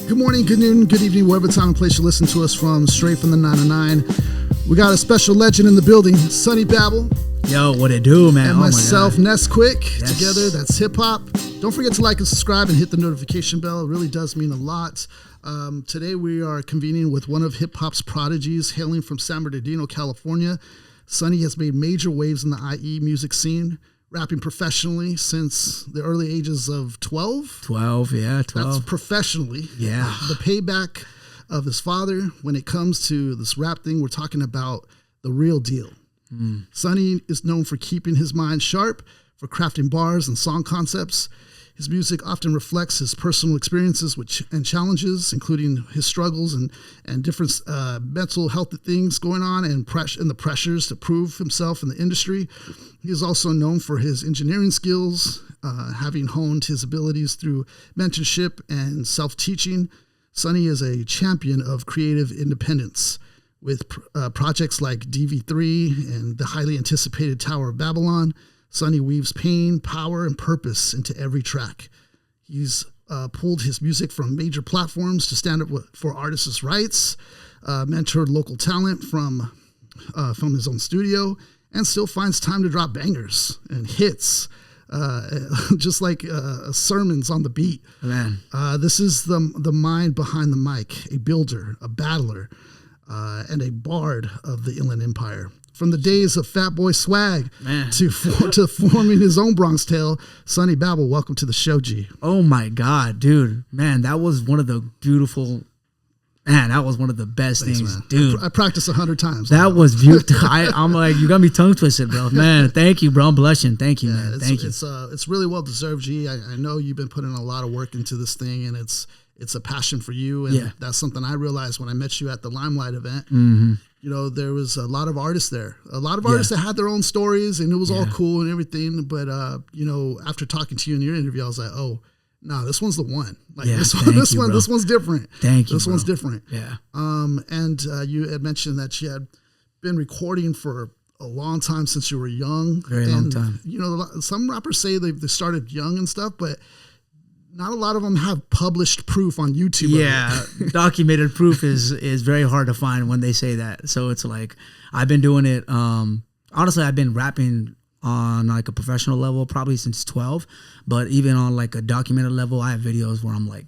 Good morning, good noon, good evening, wherever time and place you listen to us from, straight from the 909. We got a special legend in the building, Sonnie Babble. Yo, what it do, man? And myself, Nesquik. Yes. Together, that's hip hop. Don't forget to like and subscribe and hit the notification bell. It really does mean a lot. Today we are convening with one of hip hop's prodigies, hailing from San Bernardino, California. Sonnie has made major waves in the IE music scene, rapping professionally since the early ages of 12. 12, yeah, 12. That's professionally. Yeah. The payback of his father. When it comes to this rap thing, we're talking about the real deal. Sonnie is known for keeping his mind sharp, for crafting bars and song concepts. His music often reflects his personal experiences and challenges, including his struggles and different mental health things going on and the pressures to prove himself in the industry. He is also known for his engineering skills, having honed his abilities through mentorship and self-teaching. Sonnie is a champion of creative independence. With projects like DV3 and the highly anticipated Tower of Babylon, Sonnie weaves pain, power, and purpose into every track. He's pulled his music from major platforms to stand up for artists' rights, mentored local talent from his own studio, and still finds time to drop bangers and hits, just like sermons on the beat. Man. This is the mind behind the mic, a builder, a battler, and a bard of the Inland Empire. From the days of Fat Boy Swag to forming his own Bronx Tale, Sonnie Babble, welcome to the show, G. Oh my God, dude. Man, that was one of the best things, man. dude. I practiced 100 times. That was beautiful. I'm like, you got me tongue twisted, bro. Man, thank you, bro. I'm blushing. Thank you, man. Thank you. It's really well deserved, G. I know you've been putting a lot of work into this thing, and it's a passion for you, and that's something I realized when I met you at the Limelight event. Mm-hmm. You know, there was a lot of artists there, artists that had their own stories, and it was all cool and everything. But you know, after talking to you in your interview, I was like, oh, no, this one's the one. Like this one's different. Thank you. This one's different. Yeah. And you had mentioned that you had been recording for a long time since you were young. Very long time. You know, some rappers say they started young and stuff, but not a lot of them have published proof on YouTube. Yeah, documented proof is very hard to find when they say that. So it's like, I've been doing it. Honestly, I've been rapping on like a professional level probably since 12. But even on like a documented level, I have videos where I'm like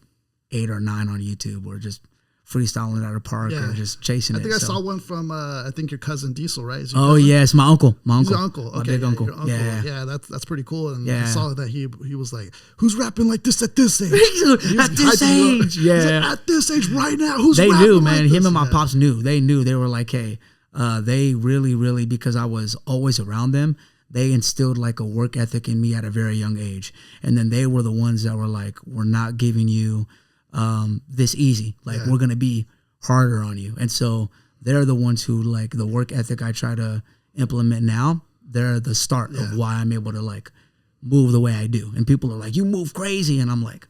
8 or 9 on YouTube, or just freestyling at a park or just chasing it. I think I saw one from I think your cousin Diesel, right? Yeah, it's my uncle. He's your uncle. Okay, my big uncle. Your uncle. Yeah, that's pretty cool. And I saw that he was like, "Who's rapping like this at this age? At this age, like, at this age right now, who's they rapping knew, man. Like Him this? and my pops knew. They knew. They were like, hey, they really, because I was always around them, they instilled like a work ethic in me at a very young age. And then they were the ones that were like, we're not giving you this easy. Like we're gonna be harder on you. And so they're the ones who, like, the work ethic I try to implement now, they're the start of why I'm able to like move the way I do. And people are like, you move crazy. And I'm like,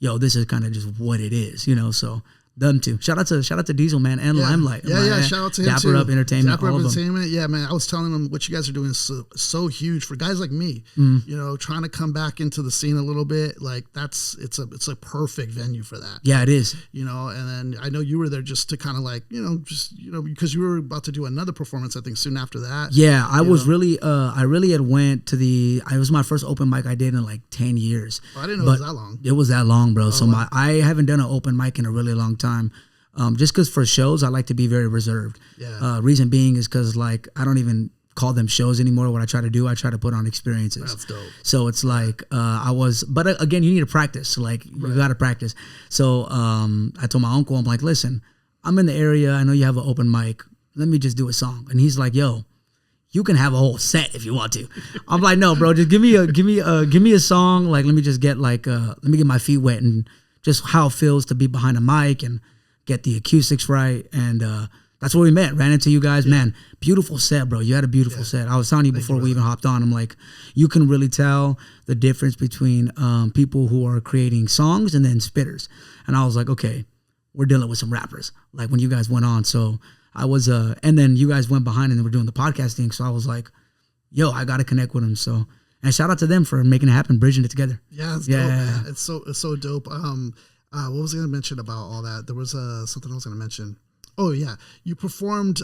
yo, this is kind of just what it is, you know? So them too. Shout out to Diesel, man, and Limelight. Shout out to him Dapper too. Up Entertainment. Dapper Up Entertainment. Yeah, man. I was telling them what you guys are doing is so huge for guys like me. You know, trying to come back into the scene a little bit. Like it's a perfect venue for that. Yeah, it is. You know, and then I know you were there just to kind of like, because you were about to do another performance, I think, soon after that. Yeah, I really had went to it was my first open mic I did in like 10 years. Oh, I didn't know it was that long. It was that long, bro. So I haven't done an open mic in a really long time. Just because for shows I like to be very reserved. Reason being is because like I don't even call them shows anymore. What I try to put on experiences. That's dope. So it's like but again, you need to practice. Like you got to practice. So I told my uncle, I'm like, listen, I'm in the area. I know you have an open mic. Let me just do a song. And he's like, yo, you can have a whole set if you want to. I'm like, no, bro, just give me a song. Like, let me just get let me get my feet wet and just how it feels to be behind a mic and get the acoustics right. And that's where we met. Ran into you guys. Man, beautiful set, bro. You had a beautiful set. I was telling you before we even hopped on, I'm like, you can really tell the difference between people who are creating songs and then spitters. And I was like, okay, we're dealing with some rappers. Like when you guys went on. So I was, and then you guys went behind and we're doing the podcasting. So I was like, yo, I got to connect with them. So, and shout out to them for making it happen, bridging it together. Yeah, it's dope, man. It's so dope. What was I going to mention about all that? There was something I was going to mention. Oh yeah, you performed.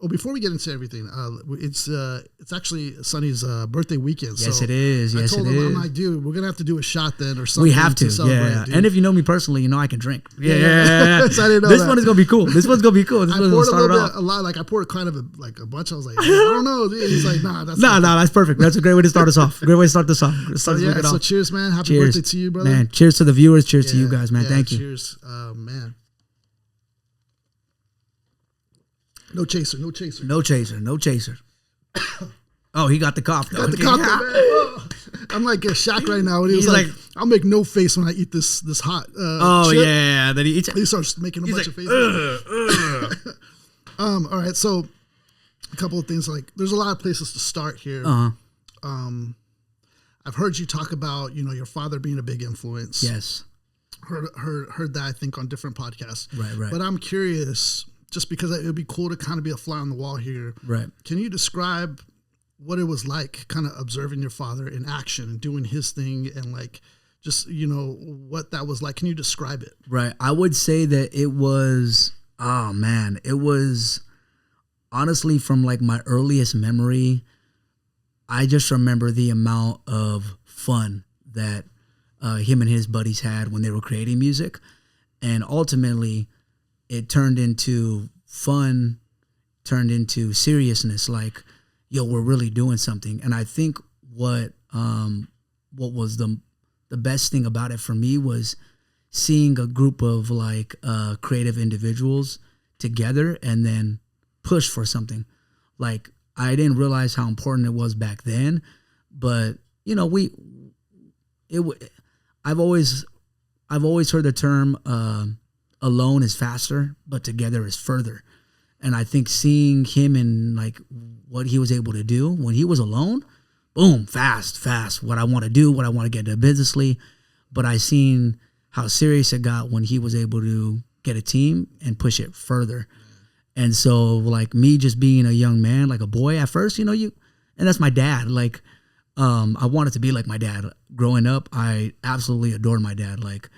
Before we get into everything, it's actually Sonny's birthday weekend. Yes, so it is. Yes, I told it him, is. I'm like, dude, we're gonna have to do a shot then or something. We have to, celebrate, dude. And if you know me personally, you know I can drink. Yeah. So I didn't know this that. one is gonna be cool. This one's gonna be cool. This I one's poured gonna start it off. a lot. Like I poured kind of a bunch. I was like, I don't know. Dude. He's like, nah, that's perfect. That's a great way to start us off. Great way to start this off. So cheers, man. Happy birthday to you, brother. Man, cheers to the viewers. Cheers to you guys, man. Thank you. Cheers, man. No chaser. Oh, he got the cough. Got the cough, man. Oh, I'm like shocked right now. He's like, I'll make no face when I eat this hot. Chip. Yeah. Then he eats it. He starts making a bunch of faces. All right, so a couple of things. Like, there's a lot of places to start here. I've heard you talk about your father being a big influence. Yes. Heard that I think on different podcasts. Right. But I'm curious, just because it would be cool to kind of be a fly on the wall here. Right. Can you describe what it was like kind of observing your father in action and doing his thing and like just, what that was like? Can you describe it? Right. I would say that it was, it was honestly from like my earliest memory. I just remember the amount of fun that him and his buddies had when they were creating music. And ultimately it turned into fun, turned into seriousness. Like, yo, we're really doing something. And I think what was the best thing about it for me was seeing a group of like creative individuals together and then push for something. Like, I didn't realize how important it was back then, but I've always heard the term alone is faster, but together is further. And I think seeing him and like what he was able to do when he was alone, boom, fast, what I want to do, what I want to get into businessly. But I seen how serious it got when he was able to get a team and push it further. And so like me just being a young man, like a boy at first, and that's my dad. Like, I wanted to be like my dad. Growing up, I absolutely adored my dad. Like,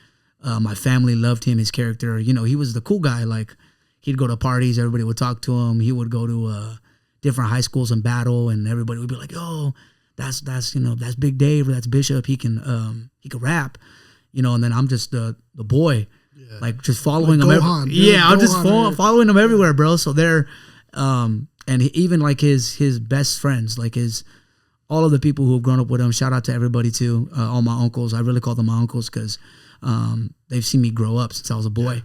my family loved him, his character. He was the cool guy. Like, he'd go to parties, everybody would talk to him. He would go to different high schools and battle, and everybody would be like, "Oh, that's Big Dave, or that's Bishop. He can rap," And then I'm just the boy, like just following him. I'm just following him everywhere, bro. So they're, and even like his best friends, like all of the people who have grown up with him. Shout out to everybody too, all my uncles. I really call them my uncles because they've seen me grow up since I was a boy.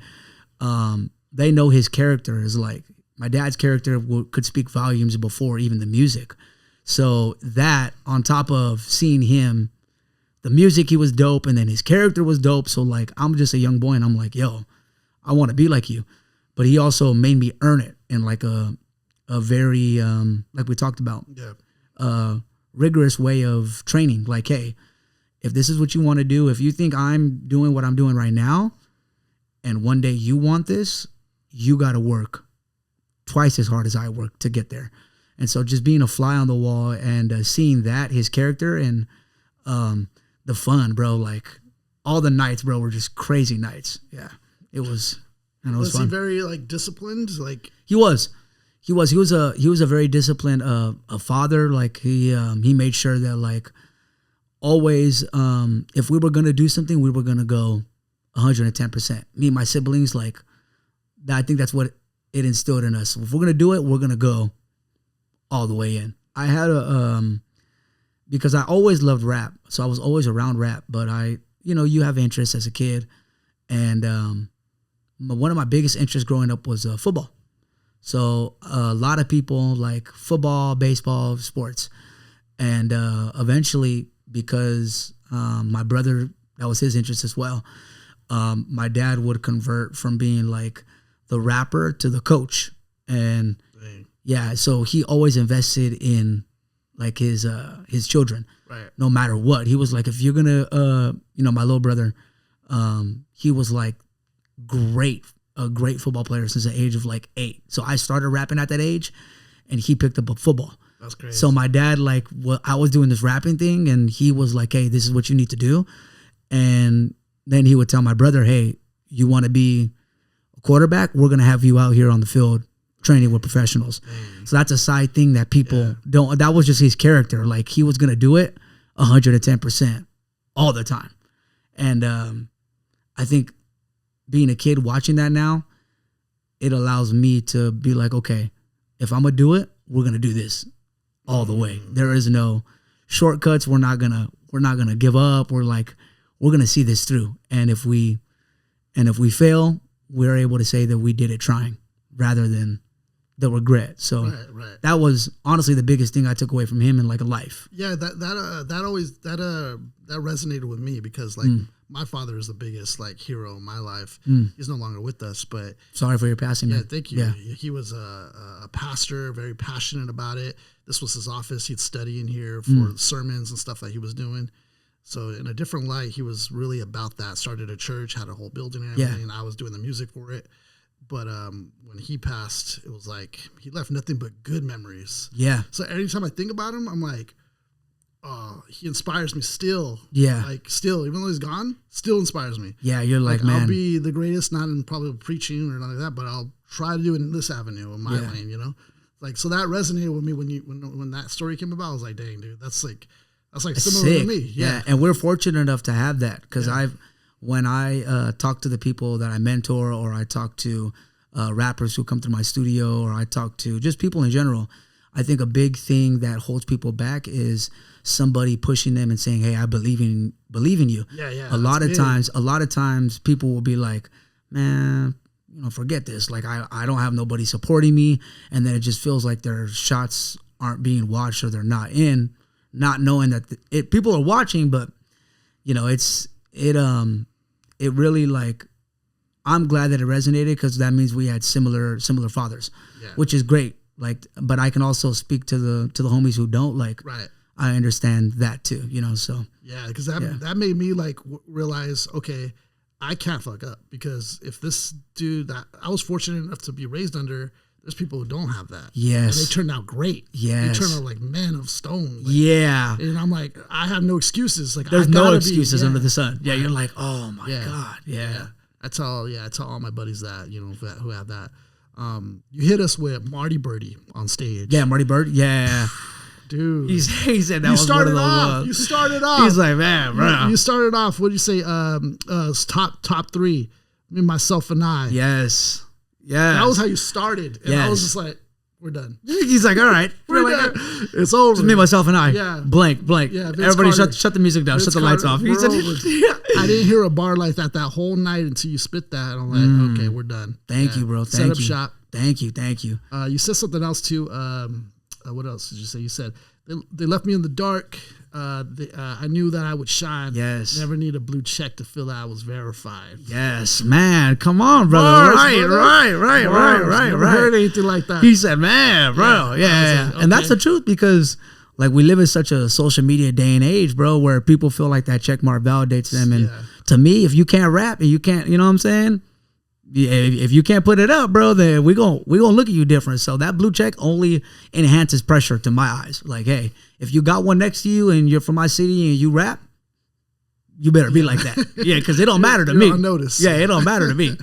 They know his character is like my dad's character could speak volumes before even the music. So that on top of seeing him, the music, he was dope. And then his character was dope. So like, I'm just a young boy and I'm like, yo, I want to be like you. But he also made me earn it in like a very, like we talked about, rigorous way of training. Like, hey, if this is what you want to do, if you think I'm doing what I'm doing right now, and one day you want this, you got to work twice as hard as I work to get there. And so just being a fly on the wall and seeing that, his character and the fun, bro, like all the nights, bro, were just crazy nights. Yeah, it was, and it was fun. He very like disciplined? Like he was a very disciplined a father. Like he made sure that like always, if we were going to do something, we were going to go 110%. Me and my siblings, like I think that's what it instilled in us. If we're going to do it, we're going to go all the way in. I had because I always loved rap. So I was always around rap, but you have interests as a kid. And one of my biggest interests growing up was football. So a lot of people like football, baseball, sports. And eventually, because my brother, that was his interest as well, my dad would convert from being like the rapper to the coach. And yeah, so he always invested in like his children, right? No matter what. He was like, if you're gonna, my little brother, he was like a great football player since the age of like 8. So I started rapping at that age, and he picked up a football. That's crazy. So my dad, like, I was doing this rapping thing, and he was like, hey, this is what you need to do. And then he would tell my brother, hey, you want to be a quarterback? We're going to have you out here on the field training with professionals. So that's a side thing that people don't, that was just his character. Like he was going to do it 110% all the time. And I think being a kid watching that now, it allows me to be like, okay, if I'm going to do it, we're going to do this all the way. There is no shortcuts. We're not going to give up. We're going to see this through. And if we fail, we're able to say that we did it trying rather than the regret. So that was honestly the biggest thing I took away from him in like a life. Yeah, that always resonated with me because like my father is the biggest like hero in my life. He's no longer with us, but sorry for your passing. Yeah, man. thank you. Yeah. He was a pastor, very passionate about it. This was his office. He'd study in here for sermons and stuff that he was doing. So in a different light, he was really about that. Started a church, had a whole building and everything. And I was doing the music for it. But when he passed, it was like he left nothing but good memories. Yeah. So anytime I think about him, I'm like, oh, he inspires me still. Yeah. Like still, even though he's gone, still inspires me. Yeah, you're like man. I'll be the greatest, not in probably preaching or nothing like that, but I'll try to do it in this avenue, in my lane, you know? Like, so that resonated with me when that story came about. I was like, dang, dude, that's similar sick. to me. Yeah. And we're fortunate enough to have that because when I talk to the people that I mentor or I talk to rappers who come through my studio or I talk to just people in general, I think a big thing that holds people back is somebody pushing them and saying, hey, I believe in you. Yeah. A lot of times people will be like, man, forget this. Like I don't have nobody supporting me. And then it just feels like their shots aren't being watched or they're not in, not knowing that people are watching, but it really like, I'm glad that it resonated because that means we had similar fathers, which is great. Like, but I can also speak to the homies who don't like. Right. I understand that too. So yeah, because that made me like realize, okay, I can't fuck up because if this dude that I was fortunate enough to be raised under, there's people who don't have that. Yes, and they turned out great. Yes, they turned out like men of stone. Like, and I'm like, I have no excuses. Like, there's no excuses under the sun. Yeah, you're like, oh my god. Yeah. I tell all my buddies that, who have that. You hit us with Marty Birdie on stage. Yeah, Marty Bird. Yeah. Dude. He said that was one of those. You started off. He's like, man, bro. You started off, what did you say? Top three. Me, myself, and I. Yes. Yeah. That was how you started. And I was just like, we're done. He's like, all right. We're done. It's over. Just me, myself, and I. Yeah. Blank. Yeah, everybody shut the music down. Shut the lights off. He said, I didn't hear a bar like that whole night until you spit that. And I'm like, okay, we're done. Thank you, bro. Set up shop. Thank you. You said something else too. What else did you say? You said they left me in the dark. I knew that I would shine. Yes. Never need a blue check to feel that I was verified. Yes, man. Come on, brother. Right. Never heard anything like that. He said, man, bro. Yeah. Okay. And that's the truth because like we live in such a social media day and age, bro, where people feel like that check mark validates them. And to me, if you can't rap and you can't, you know what I'm saying? Yeah, if you can't put it up, bro, then we gonna look at you different. So that blue check only enhances pressure to my eyes. Like, hey, if you got one next to you and you're from my city and you rap, you better be like that. Yeah, because it don't matter to me. On notice. Yeah, it don't matter to me.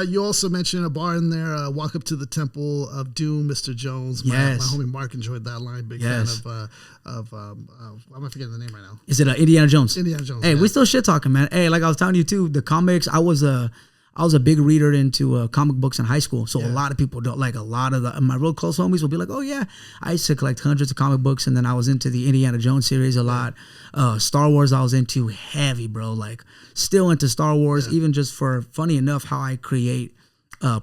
You also mentioned a bar in there. Walk up to the Temple of Doom, Mr. Jones. My homie Mark enjoyed that line. Big fan of I'm forgetting the name right now. Is it Indiana Jones? Indiana Jones. Hey, we still shit talking, man. Hey, like I was telling you too, the comics. I was a big reader into comic books in high school. So a lot of people don't, like a lot of my real close homies will be like, oh yeah, I used to collect hundreds of comic books. And then I was into the Indiana Jones series a lot. Star Wars I was into heavy, bro. Like still into Star Wars, even just for funny enough how I create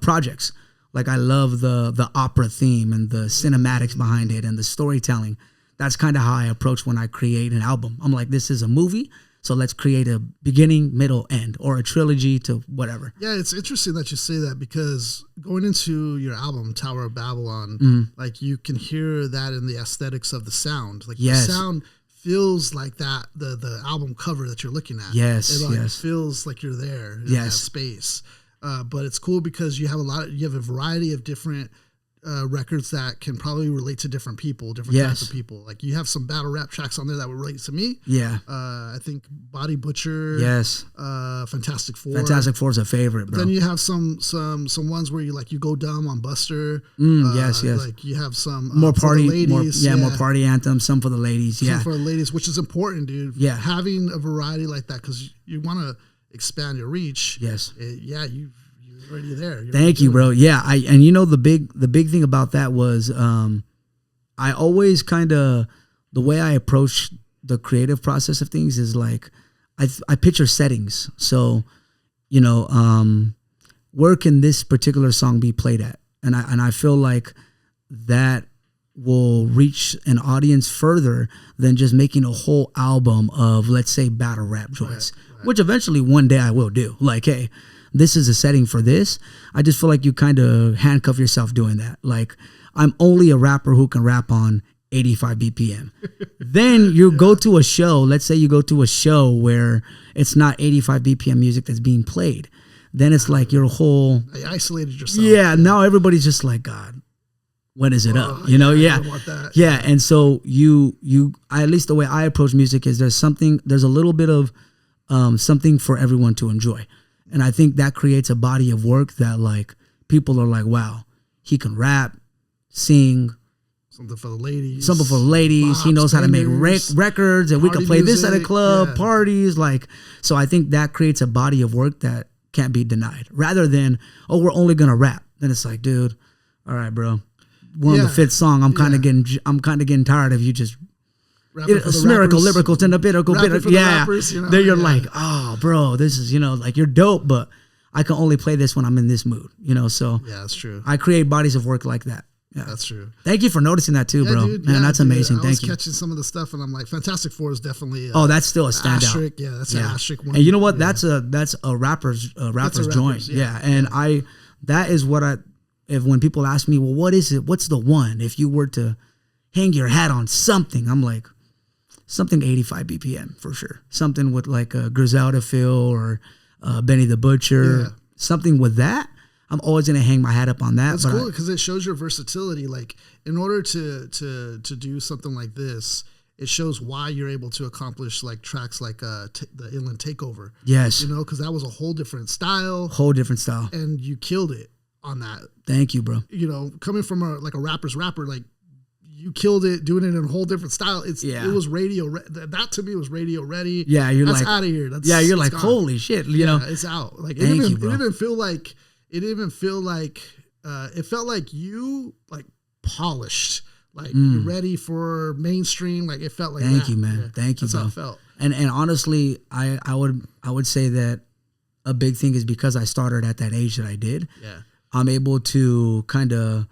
projects. Like I love the opera theme and the cinematics behind it and the storytelling. That's kind of how I approach when I create an album. I'm like, this is a movie. So let's create a beginning, middle, end, or a trilogy to whatever. Yeah, it's interesting that you say that because going into your album, Tower of Babylon, like you can hear that in the aesthetics of the sound. Like the sound feels like that, the album cover that you're looking at. It feels like you're there in that space. But it's cool because you have a variety of different records that can probably relate to different people, different types of people. Like you have some battle rap tracks on there that would relate to me. Yeah. I think Body Butcher. Yes. Fantastic Four. Fantastic Four is a favorite, bro. Then you have some ones where you go dumb on Buster. Yes. Like you have some more party, ladies, more party anthems. Some for the ladies. Yeah. Some for the ladies, which is important, dude. Yeah. Having a variety like that because you want to expand your reach. Yes. You're already there. Thank you, bro. Yeah. And you know the big thing about that was I always kind of the way I approach the creative process of things is like I picture settings. So, you know, where can this particular song be played at? And I feel like that will reach an audience further than just making a whole album of, let's say, battle rap joints, which eventually one day I will do. Like, hey, this is a setting for this. I just feel like you kind of handcuff yourself doing that. Like, I'm only a rapper who can rap on 85 BPM. Then you go to a show. Let's say you go to a show where it's not 85 BPM music that's being played. Then it's like your whole... You isolated yourself. Yeah, now everybody's just like, God, when is it up? You know, I don't want that. Yeah, and so at least the way I approach music is there's a little bit of something for everyone to enjoy. And I think that creates a body of work that like people are like, wow, he can rap, sing, something for the ladies. He knows how to make records, and we can play this at a club, parties. Like, so I think that creates a body of work that can't be denied. Rather than, oh, we're only gonna rap. Then it's like, dude, all right, bro, we're on the fifth song. I'm kind of getting tired of you just. It's lyrical, send a bit, yeah. Then you're like, oh, bro, this is like you're dope, but I can only play this when I'm in this mood, So yeah, that's true. I create bodies of work like that. Yeah, that's true. Thank you for noticing that too, bro. Dude, man, that's amazing. Thank you. I was catching some of the stuff, and I'm like, Fantastic Four is definitely. That's still a standout. Yeah, that's an asterisk one. And you know what? That's a rapper's joint. Yeah, and that is what when people ask me, well, what is it? What's the one? If you were to hang your hat on something, I'm like, something 85 BPM for sure. Something with like a Griselda feel or Benny the Butcher. Something with that. I'm always gonna hang my hat up on that. That's cool because it shows your versatility. Like in order to do something like this, it shows why you're able to accomplish like tracks like the Inland Takeover. Yes, because that was a whole different style. And you killed it on that. Thank you, bro. Coming from a rapper's rapper, like you killed it doing it in a whole different style. It was radio. That to me was radio ready. Yeah, that's out of here. You're like, holy shit. It's out. Like it didn't feel like. It felt like you like polished, like you're ready for mainstream. Like it felt like Thank you, man. Thank you, That's bro. how it felt. And honestly, I would say that a big thing is because I started at that age that I did. Yeah, I'm able to kind of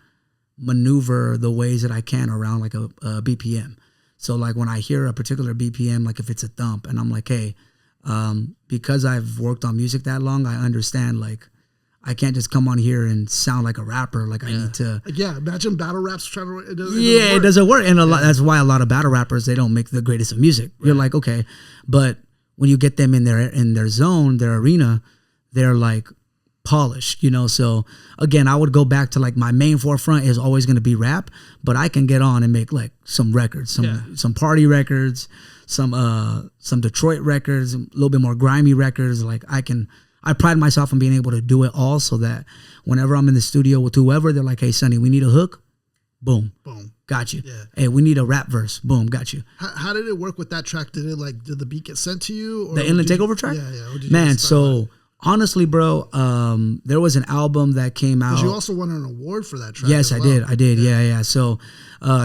maneuver the ways that I can around like a BPM. So like when I hear a particular BPM, like if it's a thump, and I'm like, hey, because I've worked on music that long, I understand like. I can't just come on here and sound like a rapper. Like I need to. Imagine battle raps trying to. It doesn't work, and that's why a lot of battle rappers they don't make the greatest of music. Right. You're like, okay, but when you get them in their zone, their arena, they're like polished, So again, I would go back to like my main forefront is always going to be rap, but I can get on and make like some records, some party records, some Detroit records, a little bit more grimy records. Like I pride myself on being able to do it all so that whenever I'm in the studio with whoever, they're like, hey, Sonnie, we need a hook. Boom. Got you. Yeah. Hey, we need a rap verse. Boom. Got you. How did it work with that track? Did the beat get sent to you? Or the Inland Takeover track? Yeah. Man, so honestly, bro, there was an album that came out. You also won an award for that track. Yes, I did. Yeah. So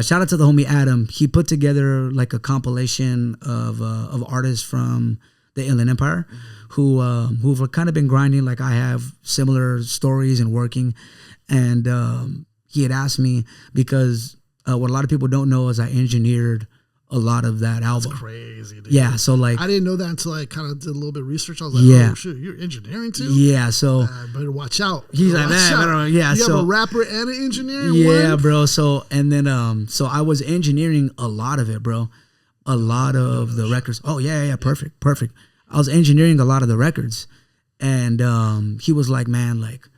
shout out to the homie Adam. He put together like a compilation of artists from the Inland Empire. Who've kind of been grinding like I have, similar stories and working. And he had asked me because what a lot of people don't know is I engineered a lot of that album. That's crazy, dude. Yeah, so like... I didn't know that until I kind of did a little bit of research. I was like, oh, shit, you're engineering too? Yeah, so... better watch out. He's like, man, you have a rapper and an engineer? Yeah, bro. So, and then, so I was engineering a lot of it, bro. A lot of the records. Oh, yeah, perfect. I was engineering a lot of the records, and he was like, man, like,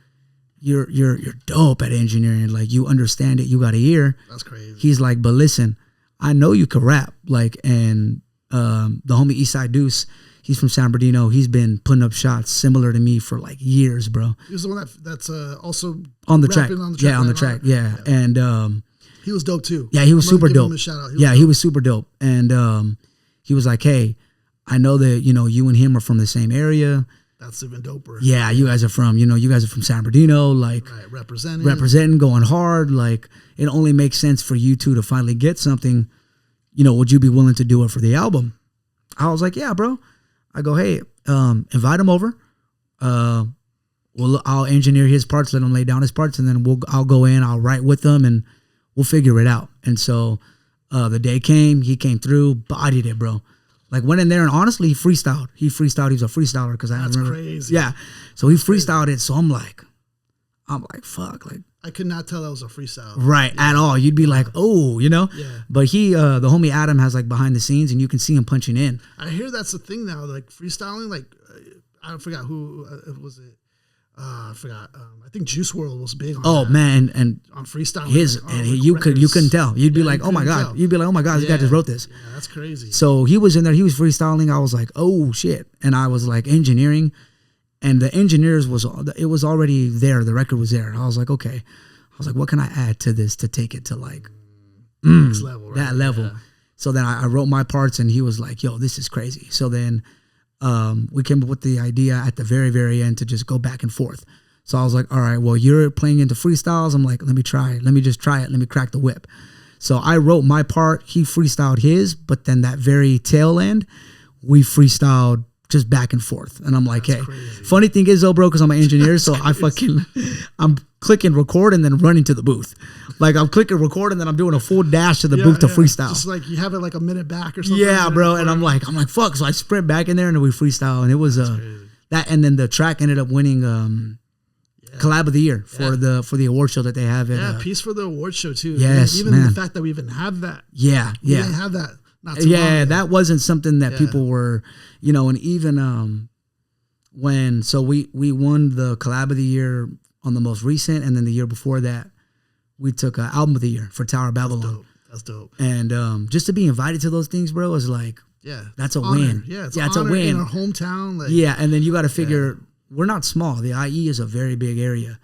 you're dope at engineering. Like, you understand it. You got an ear. That's crazy. He's like, but listen, I know you can rap. Like, and the homie Eastside Deuce, he's from San Bernardino. He's been putting up shots similar to me for like years, bro. He was the one that's also on the track. On the track. Yeah, on the track. Yeah. And he was dope too. Yeah, he was super dope. He was super dope. And he was like, hey, I know that, you and him are from the same area. That's even doper. Yeah, you guys are from San Bernardino, like representing, going hard. Like, it only makes sense for you two to finally get something. Would you be willing to do it for the album? I was like, yeah, bro. I go, hey, invite him over. I'll engineer his parts, let him lay down his parts, and then I'll go in, I'll write with them, and we'll figure it out. And so the day came, he came through, bodied it, bro. Like, went in there, and honestly, he freestyled. He was a freestyler because I remember. That's crazy. Yeah. So he freestyled it. So I'm like, fuck. Like, I could not tell that was a freestyle. Right, at all. You'd be like, oh, Yeah. But he, the homie Adam has like behind the scenes, and you can see him punching in. I hear that's the thing now, like freestyling. Like, I forgot who was it. I forgot. I think Juice WRLD was big on that. Man, and on freestyling. You couldn't tell. You'd be like, oh my god. You'd be like, oh my god, this guy just wrote this. Yeah, that's crazy. So he was in there. He was freestyling. I was like, oh shit, and I was like engineering, and the engineers it was already there. The record was there. I was like, okay. I was like, what can I add to this to take it to like next level? Right? That level. Yeah. So then I wrote my parts, and he was like, yo, this is crazy. So then we came up with the idea at the very, very end to just go back and forth. So I was like, all right, well, you're playing into freestyles. I'm like, let me try it. Let me just try it. Let me crack the whip. So I wrote my part. He freestyled his, but then that very tail end, we freestyled just back and forth. And I'm like, that's crazy. Funny thing is though, bro, because I'm an engineer, so I'm clicking record and then running to the booth. Like, I'm clicking record and then I'm doing a full dash to the booth to freestyle. Just like you have it like a minute back or something. Yeah, bro. And I'm like, fuck. So I sprint back in there and then we freestyle, and it was that. And then the track ended up winning collab of the year for the award show that they have. Peace for the award show too. Yes, even the fact that we even have that. Yeah. We didn't have that. That wasn't something that people were, and even when we won the collab of the year on the most recent, and then the year before that we took album of the year for Tower of Babylon. That's dope. And just to be invited to those things, bro, is like, that's a win. Yeah, it's a win in our hometown. Like, and then you got to figure we're not small. The IE is a very big area,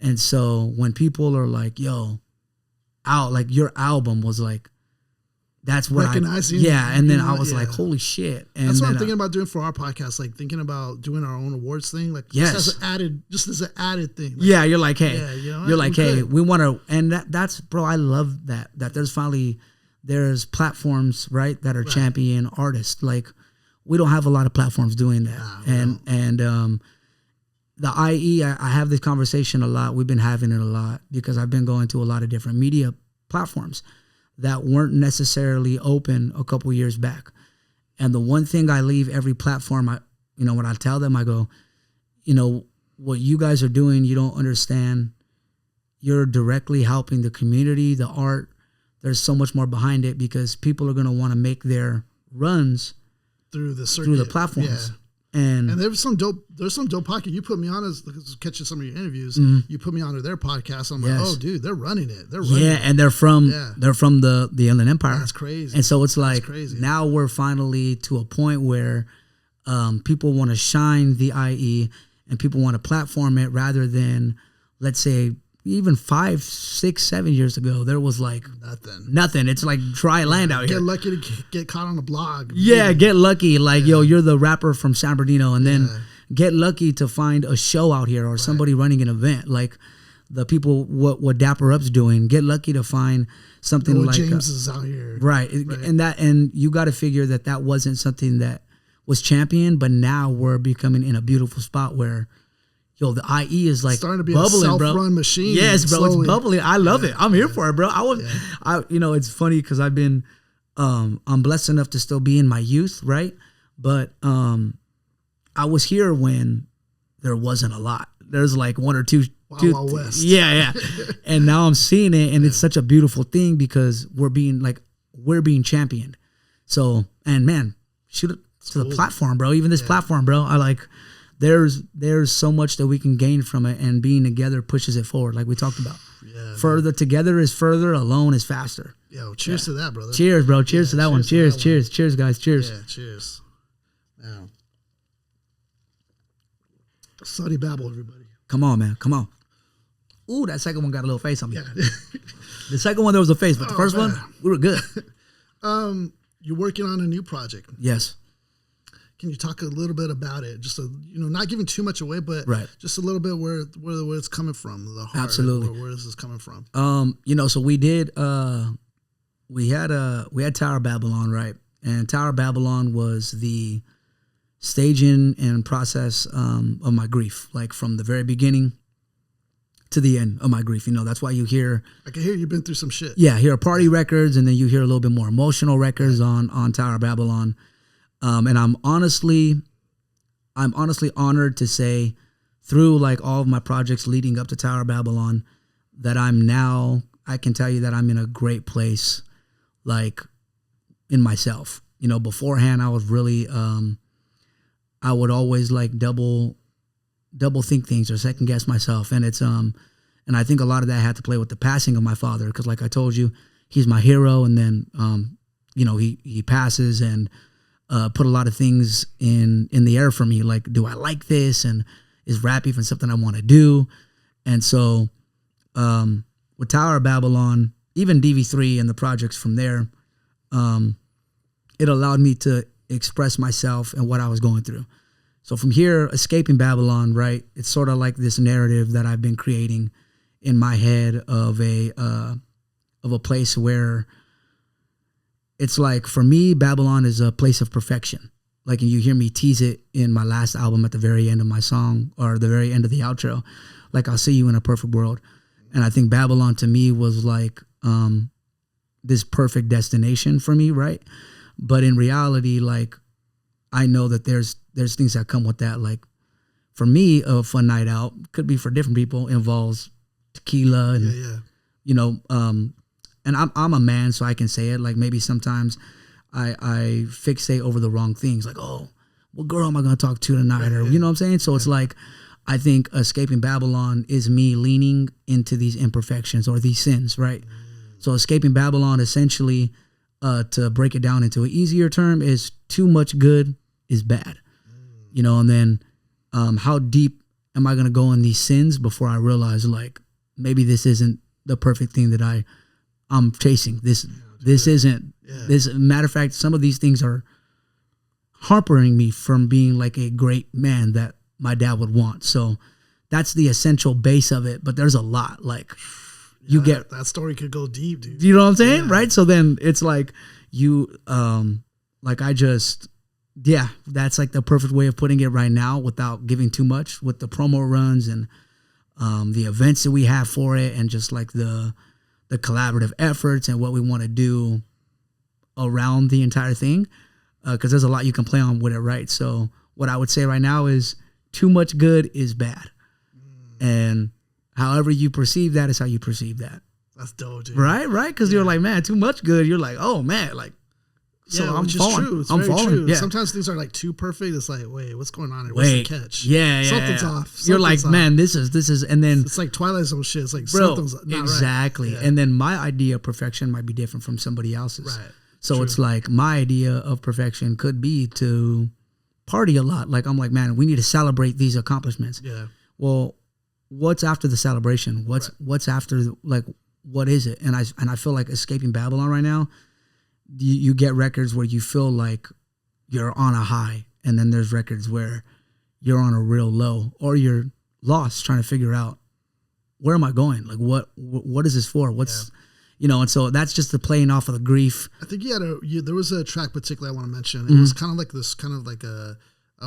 and so when people are like, "Yo, like your album was like." That's what recognizing. And then I was like, holy shit. And that's what I'm thinking about doing for our podcast, like thinking about doing our own awards thing, like just as an added thing. Like, you're like, hey, you're like, hey, we want to, and that's, bro, I love that there's platforms, right, that are champion artists. Like, we don't have a lot of platforms doing that. And the IE, I have this conversation a lot. We've been having it a lot because I've been going to a lot of different media platforms that weren't necessarily open a couple years back. And the one thing I leave every platform, when I tell them, I go, what you guys are doing, you don't understand. You're directly helping the community, the art. There's so much more behind it because people are going to want to make their runs through the platforms. Yeah. And there's some dope podcast. You put me on as catching some of your interviews. Mm-hmm. You put me onto their podcast. I'm like, oh, dude, they're running it. And they're from the Inland Empire. That's crazy. And so it's like now we're finally to a point where people want to shine the IE and people want to platform it rather than, let's say, even 5, 6, 7 years ago, there was like nothing. It's like dry land out here. Get lucky to get caught on a blog. Yeah, get lucky. Like, yo, you're the rapper from San Bernardino, and then get lucky to find a show out here or somebody running an event. Like the people, what Dapper Up's doing. Get lucky to find something like James is out here, right? And you got to figure that wasn't something that was championed, but now we're becoming in a beautiful spot where. Yo, the IE is like starting to be bubbling, a self-run machine. Yes, bro, slowly. It's bubbling. I love it. I'm here for it, bro. It's funny because I've been, I'm blessed enough to still be in my youth, right? But I was here when there wasn't a lot. There's like one or two. Wild West. Yeah. And now I'm seeing it, and it's such a beautiful thing because we're being championed. So, and man, shoot it to the platform, bro. Even this platform, bro. I like. there's so much that we can gain from it, and being together pushes it forward, like we talked about. Yeah, further together is further, alone is faster. Yo, cheers to that, brother. Cheers, bro. Cheers to that one. Cheers, cheers, guys. Cheers. Yeah, cheers. Now, Sonnie Babble, everybody. Come on, man. Come on. Ooh, that second one got a little face on me. Yeah. The second one, there was a face, but the first one, we were good. You're working on a new project. Yes. Can you talk a little bit about it? Just not giving too much away, but just a little bit where it's coming from, the heart. Absolutely. Where this is coming from. So we did. We had Tower Babylon, right? And Tower Babylon was the staging and process of my grief, like from the very beginning to the end of my grief. That's why you hear. I can hear you've been through some shit. Yeah, hear party records, and then you hear a little bit more emotional records on Tower Babylon. And I'm honestly honored to say, through like all of my projects leading up to Tower Babylon, that I can tell you that I'm in a great place, like in myself. Beforehand I was really, I would always like double think things or second guess myself. And it's, and I think a lot of that had to play with the passing of my father. 'Cause like I told you, he's my hero. And then, he passes, and put a lot of things in the air for me. Like, do I like this? And is rap even something I want to do? And so, with Tower Babylon, even DV3 and the projects from there, it allowed me to express myself and what I was going through. So from here, escaping Babylon, right? It's sort of like this narrative that I've been creating in my head of a place where it's like, for me, Babylon is a place of perfection. Like, and you hear me tease it in my last album at the very end of my song, or the very end of the outro. Like, I'll see you in a perfect world. And I think Babylon to me was like this perfect destination for me, right? But in reality, like, I know that there's things that come with that. Like, for me, a fun night out, could be for different people, involves tequila and, and I'm a man, so I can say it. Like, maybe sometimes I fixate over the wrong things. Like, oh, what girl am I going to talk to tonight? Or, you know what I'm saying? So it's like, I think escaping Babylon is me leaning into these imperfections or these sins, right? So escaping Babylon, essentially, to break it down into an easier term, is too much good is bad. And then how deep am I going to go in these sins before I realize, like, maybe this isn't the perfect thing that I'm chasing. This isn't. This, matter of fact, some of these things are hampering me from being like a great man that my dad would want. So that's the essential base of it. But there's a lot. Like, you get that story could go deep, dude. You know what I'm saying, right? So then it's like that's like the perfect way of putting it right now, without giving too much, with the promo runs and the events that we have for it, and just like the collaborative efforts and what we want to do around the entire thing, because there's a lot you can play on with it, right? So what I would say right now is, too much good is bad, and however you perceive that is how you perceive that. That's dope, dude. Right? Because you're like, man, too much good. You're like, oh man, like, so I'm falling. True. It's I'm very falling. true. Yeah. Sometimes things are like too perfect. It's like, wait, what's going on here? What's the catch? Something's off. You're like, man, this is, and then it's like Twilight Zone shit. It's like, bro, something's not exactly. right. Yeah. And then my idea of perfection might be different from somebody else's. Right. So it's like, my idea of perfection could be to party a lot. Like, I'm like, man, we need to celebrate these accomplishments. Yeah. Well, what's after the celebration? What's after, like, what is it? And I feel like escaping Babylon right now, you get records where you feel like you're on a high, and then there's records where you're on a real low, or you're lost trying to figure out, where am I going? Like, what is this for? What's, and so that's just the playing off of the grief. I think there was a track particularly I want to mention. It was kind of like this, kind of like a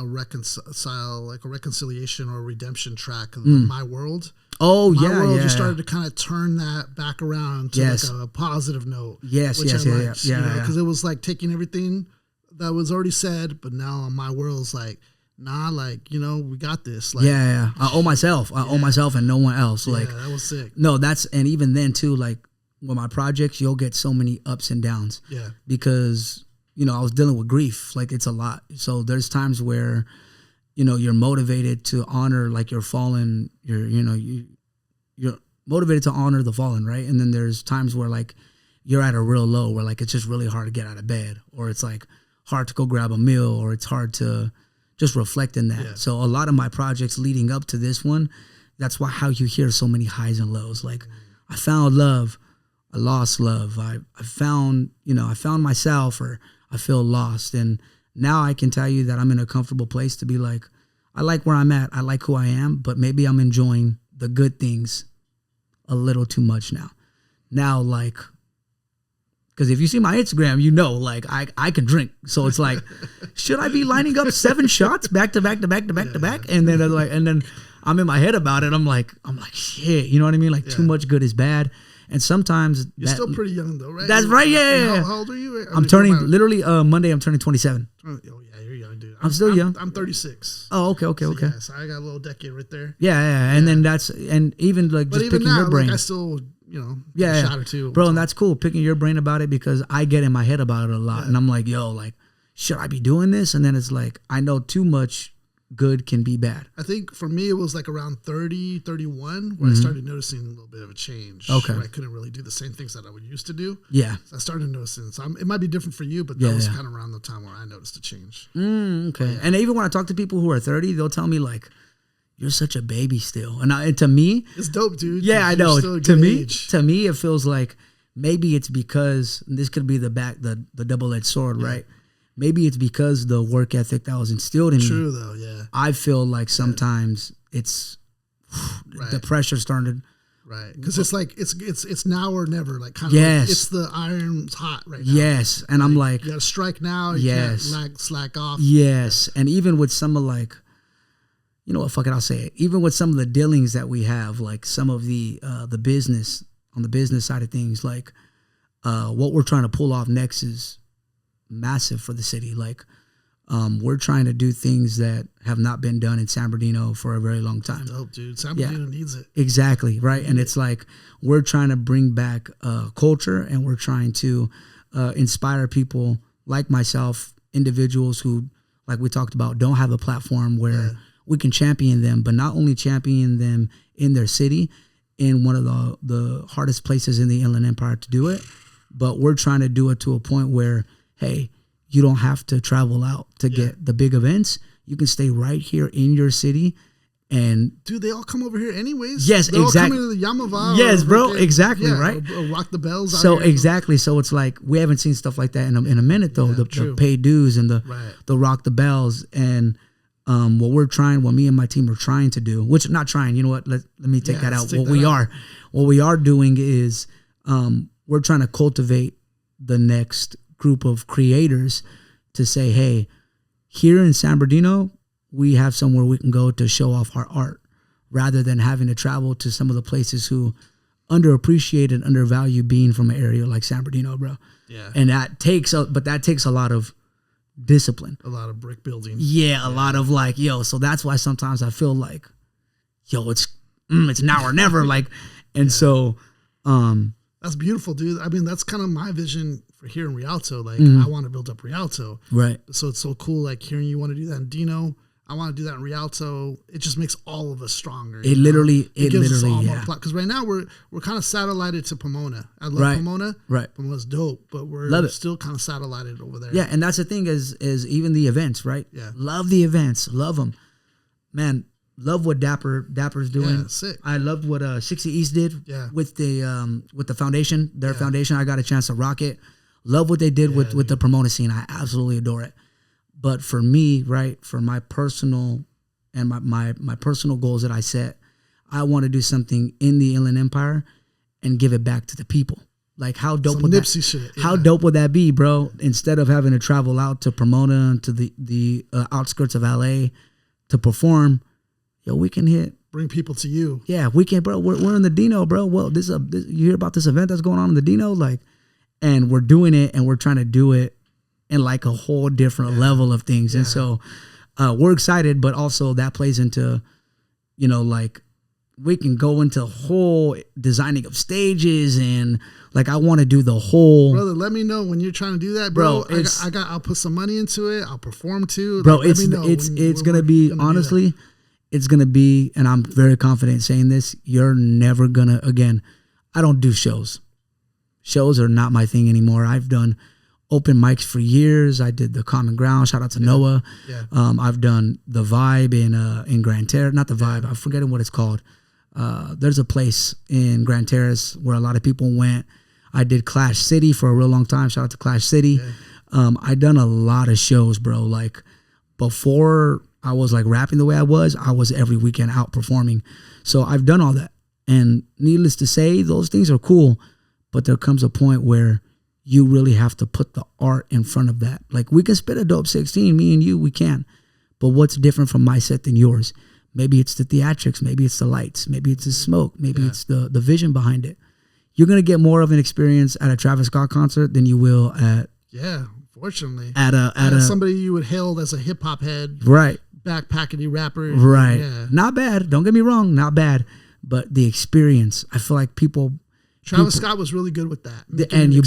reconciliation or redemption track of My World. Oh, My yeah, World, yeah. you started to kind of turn that back around to like a positive note. Yes, which yes, I yeah, liked, yeah. Because it was like taking everything that was already said, but now My World's like, nah, like, we got this. Like, I owe myself. I owe myself and no one else. Yeah, like, that was sick. No, and even then too, like, with my projects, you'll get so many ups and downs. Yeah. Because, I was dealing with grief. Like, it's a lot. So there's times where you're motivated to honor like your fallen, you're motivated to honor the fallen, right? And then there's times where like you're at a real low where like it's just really hard to get out of bed, or it's like hard to go grab a meal, or it's hard to just reflect in that. So a lot of my projects leading up to this one, that's why how you hear so many highs and lows. Like I found love, I lost love, I found, I found myself, or I feel lost. And now I can tell you that I'm in a comfortable place to be like, I like where I'm at, I like who I am, but maybe I'm enjoying the good things a little too much now. Now, like, because if you see my Instagram, like I can drink. So it's like, should I be lining up 7 shots back to back to back to back to back? And then I'm in my head about it. I'm like, shit, you know what I mean? Like too much good is bad. And sometimes you're still pretty young though, right? That's right. Yeah. How old are you? I'm turning literally Monday. I'm turning 27. Oh yeah, you're young, dude. I'm still young. I'm 36. Oh, okay. Yeah, so I got a little decade right there. Yeah. And then and even like but just even picking now, your brain. like I still, a shot or two, bro. And that's cool. Picking your brain about it, because I get in my head about it a lot, and I'm like, yo, like, should I be doing this? And then it's like, I know too much good can be bad. I think for me, it was like around 30, 31 where I started noticing a little bit of a change. Okay. Where I couldn't really do the same things that I would used to do. Yeah. So I started noticing. So it might be different for you, but that was kind of around the time where I noticed a change. Okay. And even when I talk to people who are 30, they'll tell me like, you're such a baby still. And to me, it's dope, dude. Yeah, I know. To me, it feels like maybe it's because this could be the double-edged sword, right? Maybe it's because the work ethic that was instilled in me. True though, yeah. I feel like sometimes it's the pressure started. Right, because it's like it's now or never, like kind of. Yes, like it's the iron's hot right now. Yes, and I'm like, you got to strike now. You can't slack off. Yes, and even with some of like, you know what? Fuck it, I'll say it. Even with some of the dealings that we have, like some of the business on the business side of things, like what we're trying to pull off next is massive for the city. Like we're trying to do things that have not been done in San Bernardino for a very long time. Dope, dude. San Bernardino needs it. Exactly, right? And it's like we're trying to bring back culture, and we're trying to inspire people like myself, individuals who, like we talked about, don't have a platform where we can champion them, but not only champion them in their city, in one of the hardest places in the Inland Empire to do it, but we're trying to do it to a point where, hey, you don't have to travel out to get the big events. You can stay right here in your city. And dude, they all come over here anyways. Yes, They're exactly. all coming to the Yamava. Yes, bro, exactly, right? Or Rock the Bells. So exactly. So it's like we haven't seen stuff like that in a minute though. The paid dues and the Rock the Bells, and what me and my team are trying to do, which not trying, you know what? Let me take that out. What we are doing is we're trying to cultivate the next group of creators to say, hey, here in San Bernardino, we have somewhere we can go to show off our art, rather than having to travel to some of the places who underappreciate and undervalue being from an area like San Bernardino, bro. Yeah. And that takes a lot of discipline. A lot of brick building. Yeah, a lot of like, so that's why sometimes I feel like, it's now or never. Like, and so that's beautiful, dude. I mean, that's kind of my vision for here in Rialto. Like, I want to build up Rialto. Right. So it's so cool, like hearing you want to do that in Dino. I want to do that in Rialto. It just makes all of us stronger. It literally, yeah. Because right now we're kind of satellited to Pomona. I love Pomona. Right. Pomona's dope, but we're still kind of satellited over there. Yeah, and that's the thing is even the events, right? Yeah. Love the events. Love them. Man, love what Dapper's doing. Yeah, sick. I loved what 60 East did with the foundation, their foundation. I got a chance to rock it. Love what they did with the Pomona scene. I absolutely adore it. But for me, right, for my personal and my personal goals that I set, I want to do something in the Inland Empire and give it back to the people. Like how dope would Nipsey shit. Yeah. How dope would that be, bro? Instead of having to travel out to Pomona, to the outskirts of LA to perform, we can bring people to you. Yeah, we can, bro. We're in the Dino, bro. Well, you hear about this event that's going on in the Dino, like, and we're doing it, and we're trying to do it in like a whole different level of things. And so we're excited, but also that plays into, like we can go into whole designing of stages, and like I want to do the whole. Brother, let me know when you're trying to do that, bro. I'll put some money into it. I'll perform too. Bro, like, it's gonna be honestly, it's gonna be, and I'm very confident saying this. You're never gonna again. I don't do shows. Shows are not my thing anymore. I've done open mics for years. I did the Common Ground. Shout out to Noah. Yeah. I've done the Vibe in Grand Terrace. Not the Vibe. I'm forgetting what it's called. There's a place in Grand Terrace where a lot of people went. I did Clash City for a real long time. Shout out to Clash City. Yeah. I done a lot of shows, bro. Like before I was like rapping the way I was every weekend out performing. So I've done all that. And needless to say, those things are cool. But there comes a point where you really have to put the art in front of that. Like we can spit a dope 16, me and you, we can. But what's different from my set than yours? Maybe it's the theatrics, maybe it's the lights, maybe it's the smoke, maybe it's the vision behind it. You're gonna get more of an experience at a Travis Scott concert than you will at fortunately at somebody you would hail as a hip hop head, right? Backpackety rapper, right? Yeah. Not bad. Don't get me wrong, not bad. But the experience, I feel like Travis Scott was really good with that. And you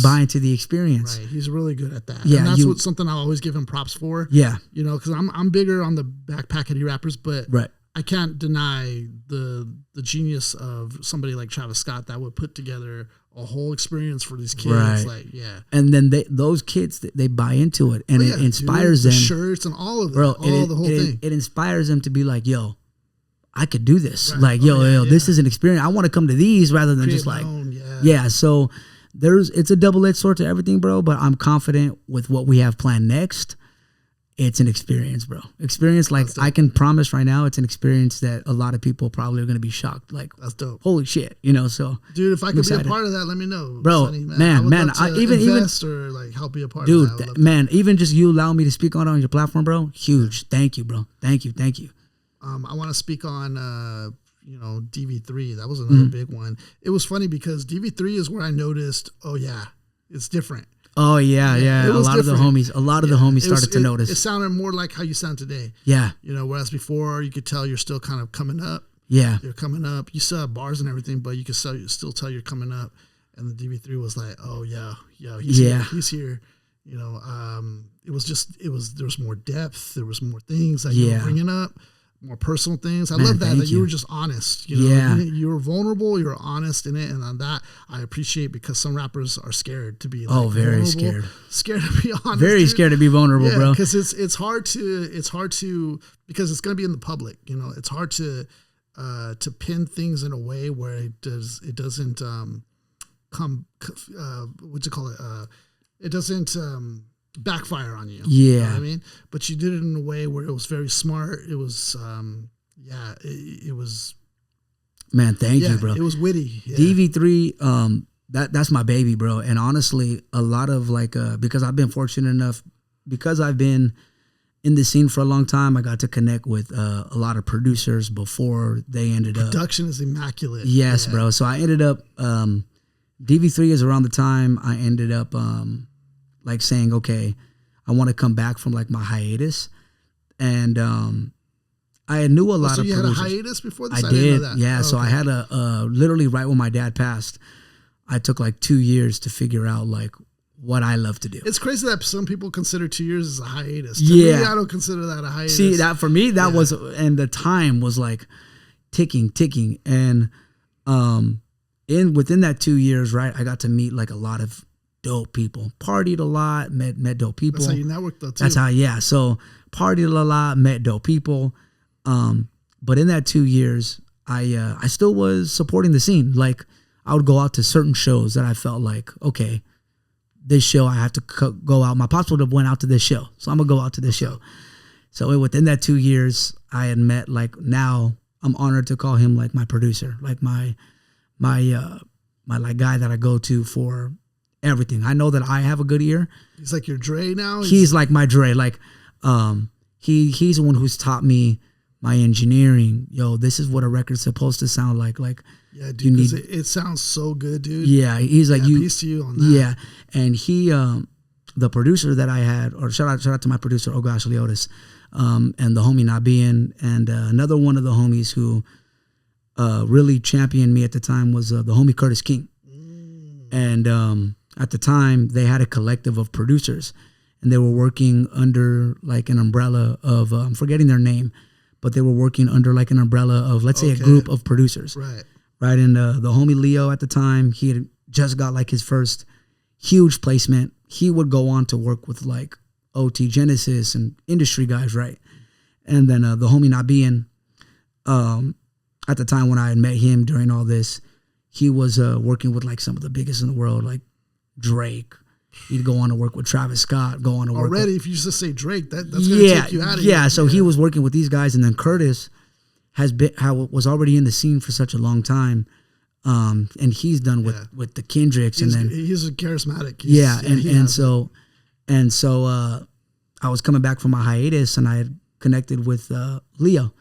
buy into the experience. Right. He's really good at that. Yeah. And that's something I always give him props for. Yeah. You know, because I'm bigger on the backpackety rappers, but right. I can't deny the genius of somebody like Travis Scott that would put together a whole experience for these kids. Right. Like, yeah. And then those kids, they buy into it, and it inspires them. The shirts and all of it. Bro, the whole thing. It inspires them to be like, yo, I could do this. Right. Like, this is an experience. I want to come to these rather than just like, So it's a double-edged sword to everything, bro. But I'm confident with what we have planned next. It's an experience, bro. Experience, like I can promise right now, it's an experience that a lot of people probably are going to be shocked. Like, that's dope. Holy shit, So, dude, if I could be a part of that, let me know, bro. Sonnie, man, I even invest or like help be a part of that. Man, even just you allowing me to speak on your platform, bro. Huge. Thank you, bro. Thank you. I want to speak on, DV3. That was another big one. It was funny because DV3 is where I noticed, it's different. Oh yeah. A lot of the homies started to notice. It sounded more like how you sound today. Yeah. Whereas before you could tell you're still kind of coming up. Yeah. You're coming up. You still have bars and everything, but you can still tell you're coming up. And the DV3 was like, he's here. It was there was more depth. There was more things that you were bringing up. More personal things. I love that you were just honest. You were vulnerable. You were honest in it, and on that I appreciate, because some rappers are scared to be like very vulnerable, scared to be honest, scared to be vulnerable, bro. Because it's hard to because it's gonna be in the public. It's hard to pin things in a way where it doesn't come what you call it it doesn't backfire on you. Yeah. You know what I mean? But you did it in a way where it was very smart. It was it was, man, thank you, bro. It was witty. Yeah. DV3, that's my baby, bro. And honestly, a lot of like because I've been fortunate enough, because I've been in the scene for a long time, I got to connect with a lot of producers before they ended up. Production is immaculate. Yes, bro. So I ended up DV3 is around the time I ended up like saying, okay, I want to come back from like my hiatus. And I knew a lot of producers. So you had a hiatus before this? I did, know that. Yeah. Oh, so okay. I had literally right when my dad passed, I took like 2 years to figure out like what I love to do. It's crazy that some people consider 2 years as a hiatus. To me, I don't consider that a hiatus. See, that for me, that was, and the time was like ticking. And within that 2 years, right, I got to meet like a lot of dope people, partied a lot, met dope people. That's how you network though too. That's how, so partied a lot, met dope people. But in that 2 years, I still was supporting the scene. Like I would go out to certain shows that I felt like, okay, this show I have to go out. My pops would have went out to this show, so I'm gonna go out to this show. So within that 2 years, I had met, like, now I'm honored to call him like my producer, like my like guy that I go to for everything. I know that I have a good ear. He's like your Dre now. He's like my Dre. Like, he's the one who's taught me my engineering. Yo, this is what a record's supposed to sound like. Like, yeah, dude, because it sounds so good, dude. Yeah, he's like, peace to you on that. Yeah, and he, the producer that I had, or shout out to my producer, oh gosh, Leotis, and the homie Nabian, and another one of the homies who really championed me at the time was the homie Curtis King. And at the time, they had a collective of producers, and they were working under like an umbrella of I'm forgetting their name, but they were working under like an umbrella of, let's say, a group of producers. Right. And the homie Leo at the time, he had just got like his first huge placement. He would go on to work with like OT Genesis and industry guys, right? And then the homie Nabian, at the time when I had met him during all this, he was working with like some of the biggest in the world, like Drake. He'd go on to work with Travis Scott, go on to work already, if you just say Drake, that's going to take you out of here. Yeah, so he was working with these guys, and then Curtis was already in the scene for such a long time. And he's done with the Kendricks, and then he's a charismatic. So I was coming back from my hiatus, and I had connected with Leo,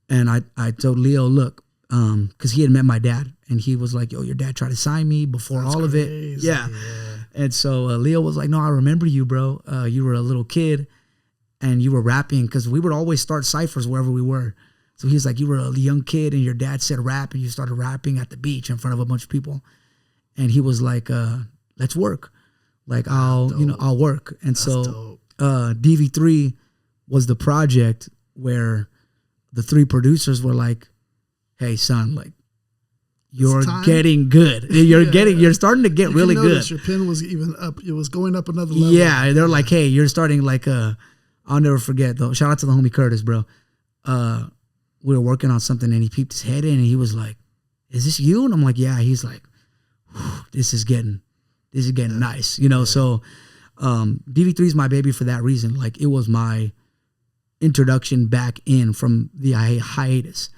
and I told Leo, look, because he had met my dad, and he was like, yo, your dad tried to sign me before all of it. Yeah. And so Leo was like, no, I remember you, bro. You were a little kid, and you were rapping, because we would always start ciphers wherever we were. So he's like, you were a young kid, and your dad said rap, and you started rapping at the beach in front of a bunch of people. And he was like, let's work. Like, I'll work. And so DV3 was the project where the three producers were like, hey, son, like, you're getting good. You're starting to get really good. Your pen was even up. It was going up another level. Yeah, they're like, hey, you're starting like I'll never forget though. Shout out to the homie Curtis, bro. We were working on something, and he peeped his head in, and he was like, is this you? And I'm like, yeah. He's like, this is getting nice, you know. So DV3 is my baby for that reason. Like, it was my introduction back in from the hiatus.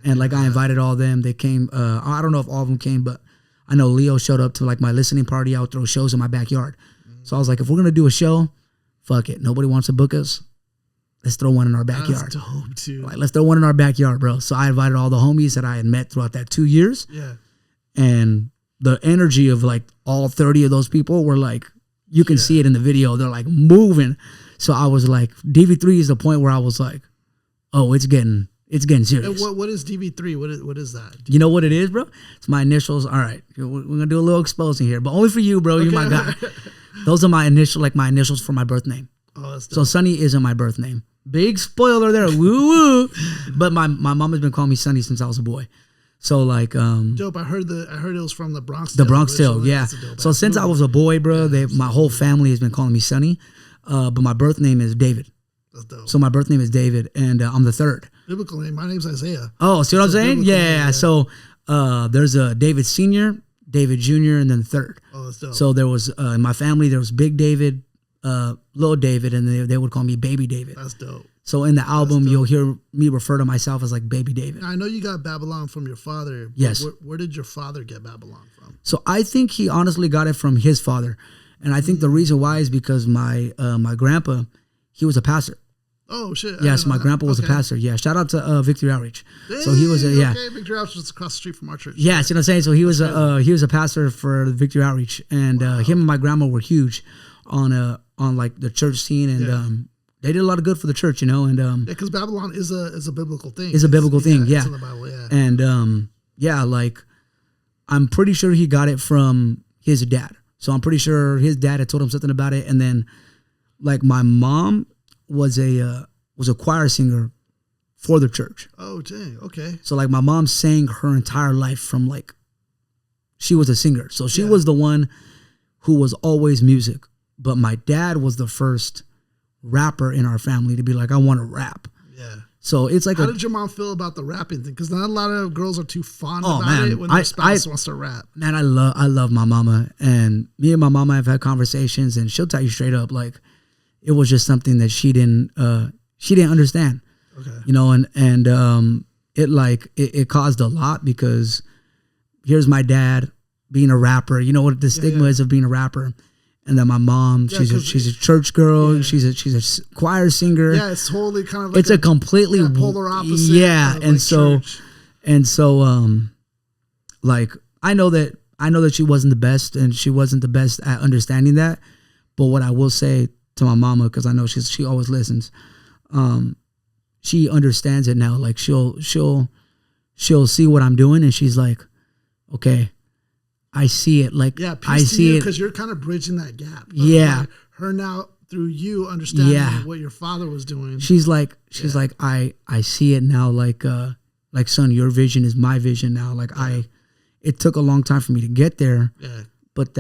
And like, I invited all of them. They came. I don't know if all of them came, but I know Leo showed up to like my listening party. I would throw shows in my backyard. So I was like, if we're going to do a show, fuck it. Nobody wants to book us. Let's throw one in our backyard. That's dope, too. Like, let's throw one in our backyard, bro. So I invited all the homies that I had met throughout that 2 years. Yeah. And the energy of like all 30 of those people were like, you can see it in the video. They're like moving. So I was like, DV3 is the point where I was like, oh, it's getting serious. And what is DV3? What is that? You know what it is, bro? It's my initials. All right, we're gonna do a little exposing here, but only for you, bro. Okay. You're my guy. Those are my initials for my birth name. Oh, that's dope. So Sonnie isn't my birth name. Big spoiler there. Woo woo. But my mom has been calling me Sonnie since I was a boy. So like dope. I heard it was from the Bronx. The Bronx Tale, yeah. So since I was a boy, bro, my whole family has been calling me Sonnie. But my birth name is David. That's dope. So my birth name is David, and I'm the third. Biblical name. My name's Isaiah. Oh, see what I'm saying? Yeah. So there's a David Sr., David Jr., and then the third. Oh, that's dope. So there was in my family, there was Big David, Little David, and they would call me Baby David. That's dope. So in the album, you'll hear me refer to myself as like Baby David. Now, I know you got Babylon from your father. Yes. Where did your father get Babylon from? So I think he honestly got it from his father. And I think the reason why is because my grandpa, he was a pastor. Oh, shit. Yes, my grandpa was a pastor. Yeah, shout out to Victory Outreach. So he was Okay, Victory Outreach was across the street from our church. Yeah, see what I'm saying? So he was a pastor for Victory Outreach, and him and my grandma were huge on like the church scene, and they did a lot of good for the church, you know. And because Babylon is a biblical thing. It's a biblical thing, yeah. It's in the Bible, yeah. And like I'm pretty sure he got it from his dad. So I'm pretty sure his dad had told him something about it, and then like my mom was a choir singer for the church. Oh, dang. Okay. So like my mom sang her entire life from like, she was a singer. So she was the one who was always music. But my dad was the first rapper in our family to be like, I want to rap. Yeah. So it's like, how did your mom feel about the rapping thing? Because not a lot of girls are too fond about it when their spouse wants to rap. Man, I love my mama, and me and my mama have had conversations, and she'll tell you straight up, like, it was just something that she didn't understand. Okay. You know, and it caused a lot, because here's my dad being a rapper. You know what the stigma is of being a rapper. And then my mom, she's a church girl. Yeah. She's a choir singer. Yeah, it's totally kind of like it's a completely polar opposite. Yeah, and like so like I know that she wasn't the best, and she wasn't the best at understanding that. But what I will say to my mama, because I know she always listens, she understands it now. Like she'll she'll see what I'm doing and she's like, okay, I see it. Like, yeah, I see it. Because you're kind of bridging that gap. Yeah. Like her now through you understanding what your father was doing. She's like, I see it now. Like, son, your vision is my vision now. Like it took a long time for me to get there. Yeah. But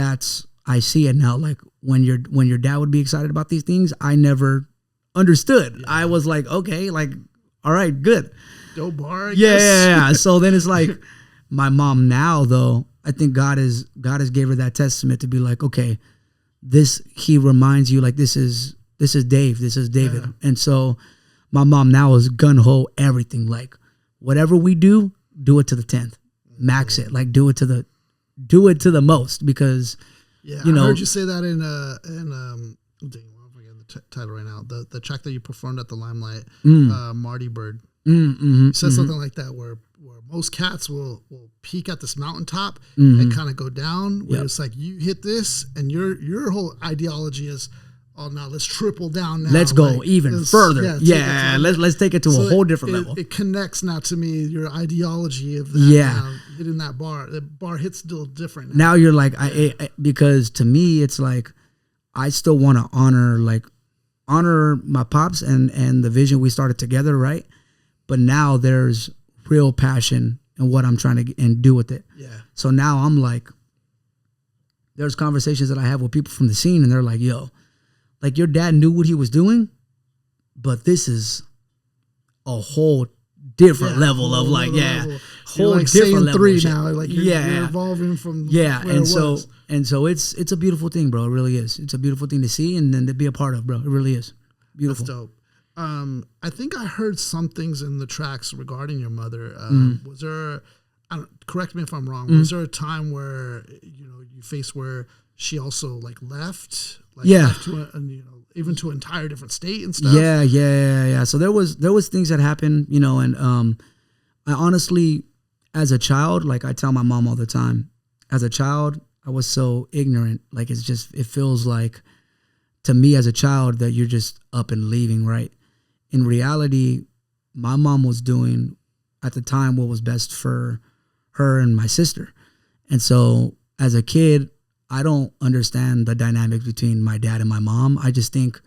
I see it now. Like when your dad would be excited about these things, I never understood. Yeah. I was like, okay, like, all right, good. Go bar. Yeah. So then it's like my mom now though, I think God has gave her that testament to be like, okay, he reminds you like this is Dave, this is David. Yeah. And so my mom now is gun ho everything. Like whatever we do it to the 10th. Max it. Like do it to the most because I heard you say that in I'm forgetting the title right now. The track that you performed at the Limelight, Marty Bird. You said something like that where most cats will peak at this mountaintop and kind of go down where it's like you hit this and your whole ideology is, oh, now let's triple down now. Let's go even further. Let's take it to a whole different level. It connects now to me, your ideology of that. Now, hitting that bar. The bar hits still different. Now you're like, because to me, it's like, I still want to honor my pops and the vision we started together, right? But now there's real passion in what I'm trying to get and do with it. Yeah. So now I'm like, there's conversations that I have with people from the scene and they're like, yo, like your dad knew what he was doing, but this is a whole different level of like, whole like different level. 3 now, like you're evolving from and so it's a beautiful thing, bro. It really is. It's a beautiful thing to see and then to be a part of, bro. It really is beautiful. That's dope. I think I heard some things in the tracks regarding your mother. Was there? Correct me if I'm wrong. Was there a time where you faced where she also like left? Like left to even to an entire different state and stuff. Yeah. So there was things that happened, and I honestly, as a child, like I tell my mom all the time, as a child, I was so ignorant. Like it feels like to me as a child that you're just up and leaving, right? In reality, my mom was doing at the time what was best for her and my sister. And so as a kid, I don't understand the dynamics between my dad and my mom. I just think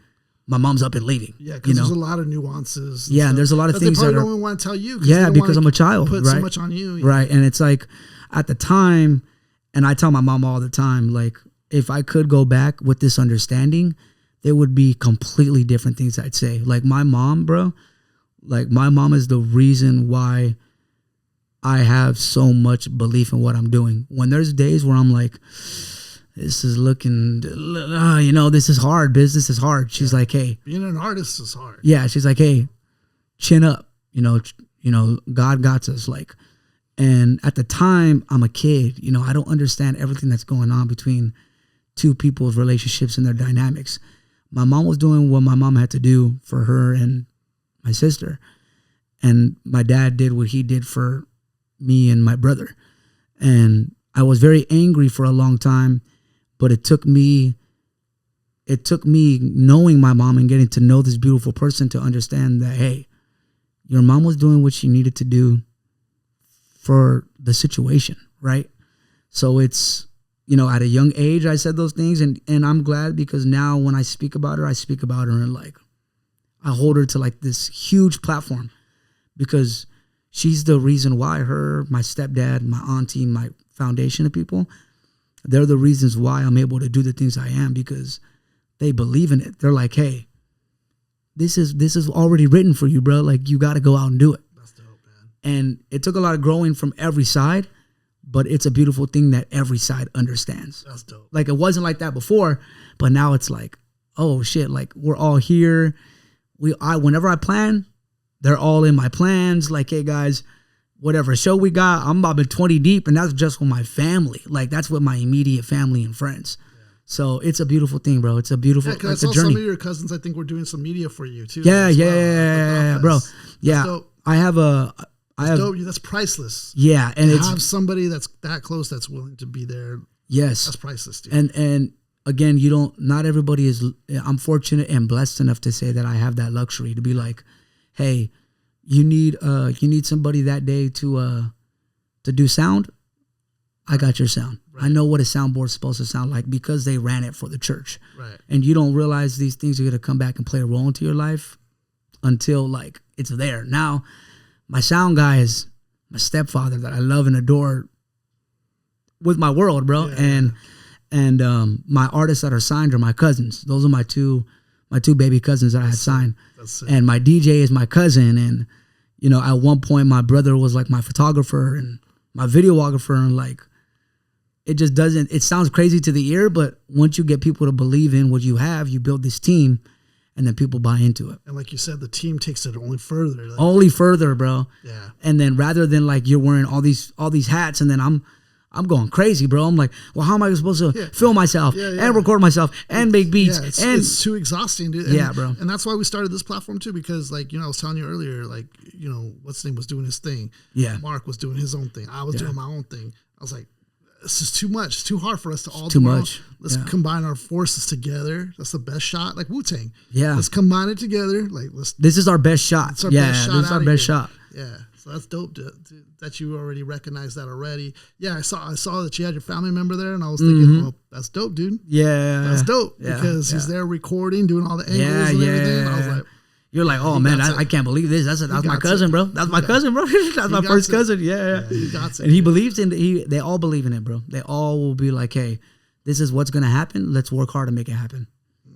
my mom's up and leaving. Yeah, because there's a lot of nuances. And there's a lot of things they probably that don't want to tell you. Because I'm a child, put so much on you. Right, and it's like at the time, and I tell my mom all the time, like if I could go back with this understanding, there would be completely different things I'd say. Like my mom, bro, like my mom is the reason why I have so much belief in what I'm doing. When there's days where I'm like, this is looking, this is hard. Business is hard. She's like, hey. Being an artist is hard. Yeah, she's like, hey, chin up. God got us. Like, and at the time, I'm a kid. I don't understand everything that's going on between two people's relationships and their dynamics. My mom was doing what my mom had to do for her and my sister. And my dad did what he did for me and my brother. And I was very angry for a long time, but it took me knowing my mom and getting to know this beautiful person to understand that, hey, your mom was doing what she needed to do for the situation, right? So it's, at a young age, I said those things, and I'm glad because now when I speak about her and like, I hold her to like this huge platform because she's the reason why my stepdad, my auntie, my foundation of people, they're the reasons why I'm able to do the things I am because they believe in it. They're like, hey, this is already written for you, bro. Like you got to go out and do it. That's dope, man. And it took a lot of growing from every side. But it's a beautiful thing that every side understands. That's dope. Like it wasn't like that before, but now it's like, oh shit, like we're all here. Whenever I plan, they're all in my plans. Like, hey guys, whatever show we got, I'm about 20 deep, and that's just with my family. Like that's with my immediate family and friends. Yeah. So it's a beautiful thing, bro. It's a beautiful like, I saw journey. Some of your cousins, I think, were doing some media for you too. Yeah, bro. Yeah, I have dope. That's priceless. Yeah, and it's have somebody that's that close that's willing to be there. Yes, that's priceless, dude. And again, not everybody is. I'm fortunate and blessed enough to say that I have that luxury to be like, hey, you need somebody that day to do sound. I got your sound. Right. I know what a soundboard's supposed to sound like because they ran it for the church. Right. And you don't realize these things are going to come back and play a role into your life until like it's there. Now, my sound guy is my stepfather that I love and adore with my world, bro. Yeah. And my artists that are signed are my cousins. Those are my two baby cousins that I had signed. And my DJ is my cousin. And, you know, at one point my brother was like my photographer and my videographer, and like, it just doesn't, it sounds crazy to the ear, but once you get people to believe in what you have, you build this team and then people buy into it. And like you said, the team takes it only further. Like, only further, bro. Yeah. And then rather than like you're wearing all these hats and then I'm going crazy, bro. I'm like, well, how am I supposed to film myself and record myself and make beats? Yeah, it's too exhausting, dude. And, bro. And that's why we started this platform too, because like, you know, I was telling you earlier, like, you know, what's his name was doing his thing. Yeah. Mark was doing his own thing. I was doing my own thing. I was like, this is too much. It's too hard for us to all do too much. Let's combine our forces together. That's the best shot. Like Wu-Tang. Yeah. Let's combine it together. Like this is our best shot. It's our best shot. This is our best shot. Yeah. So that's dope that you already recognize that already. Yeah, I saw that you had your family member there, and I was thinking, well, that's dope, dude. Yeah. That's dope because he's there recording, doing all the angles and everything. And I was like, you're like, oh man, I can't believe this. That's my cousin, bro. That's my cousin, bro. That's my first cousin. Yeah. He got it. And he believes in they all believe in it, bro. They all will be like, hey, this is what's gonna happen. Let's work hard to make it happen.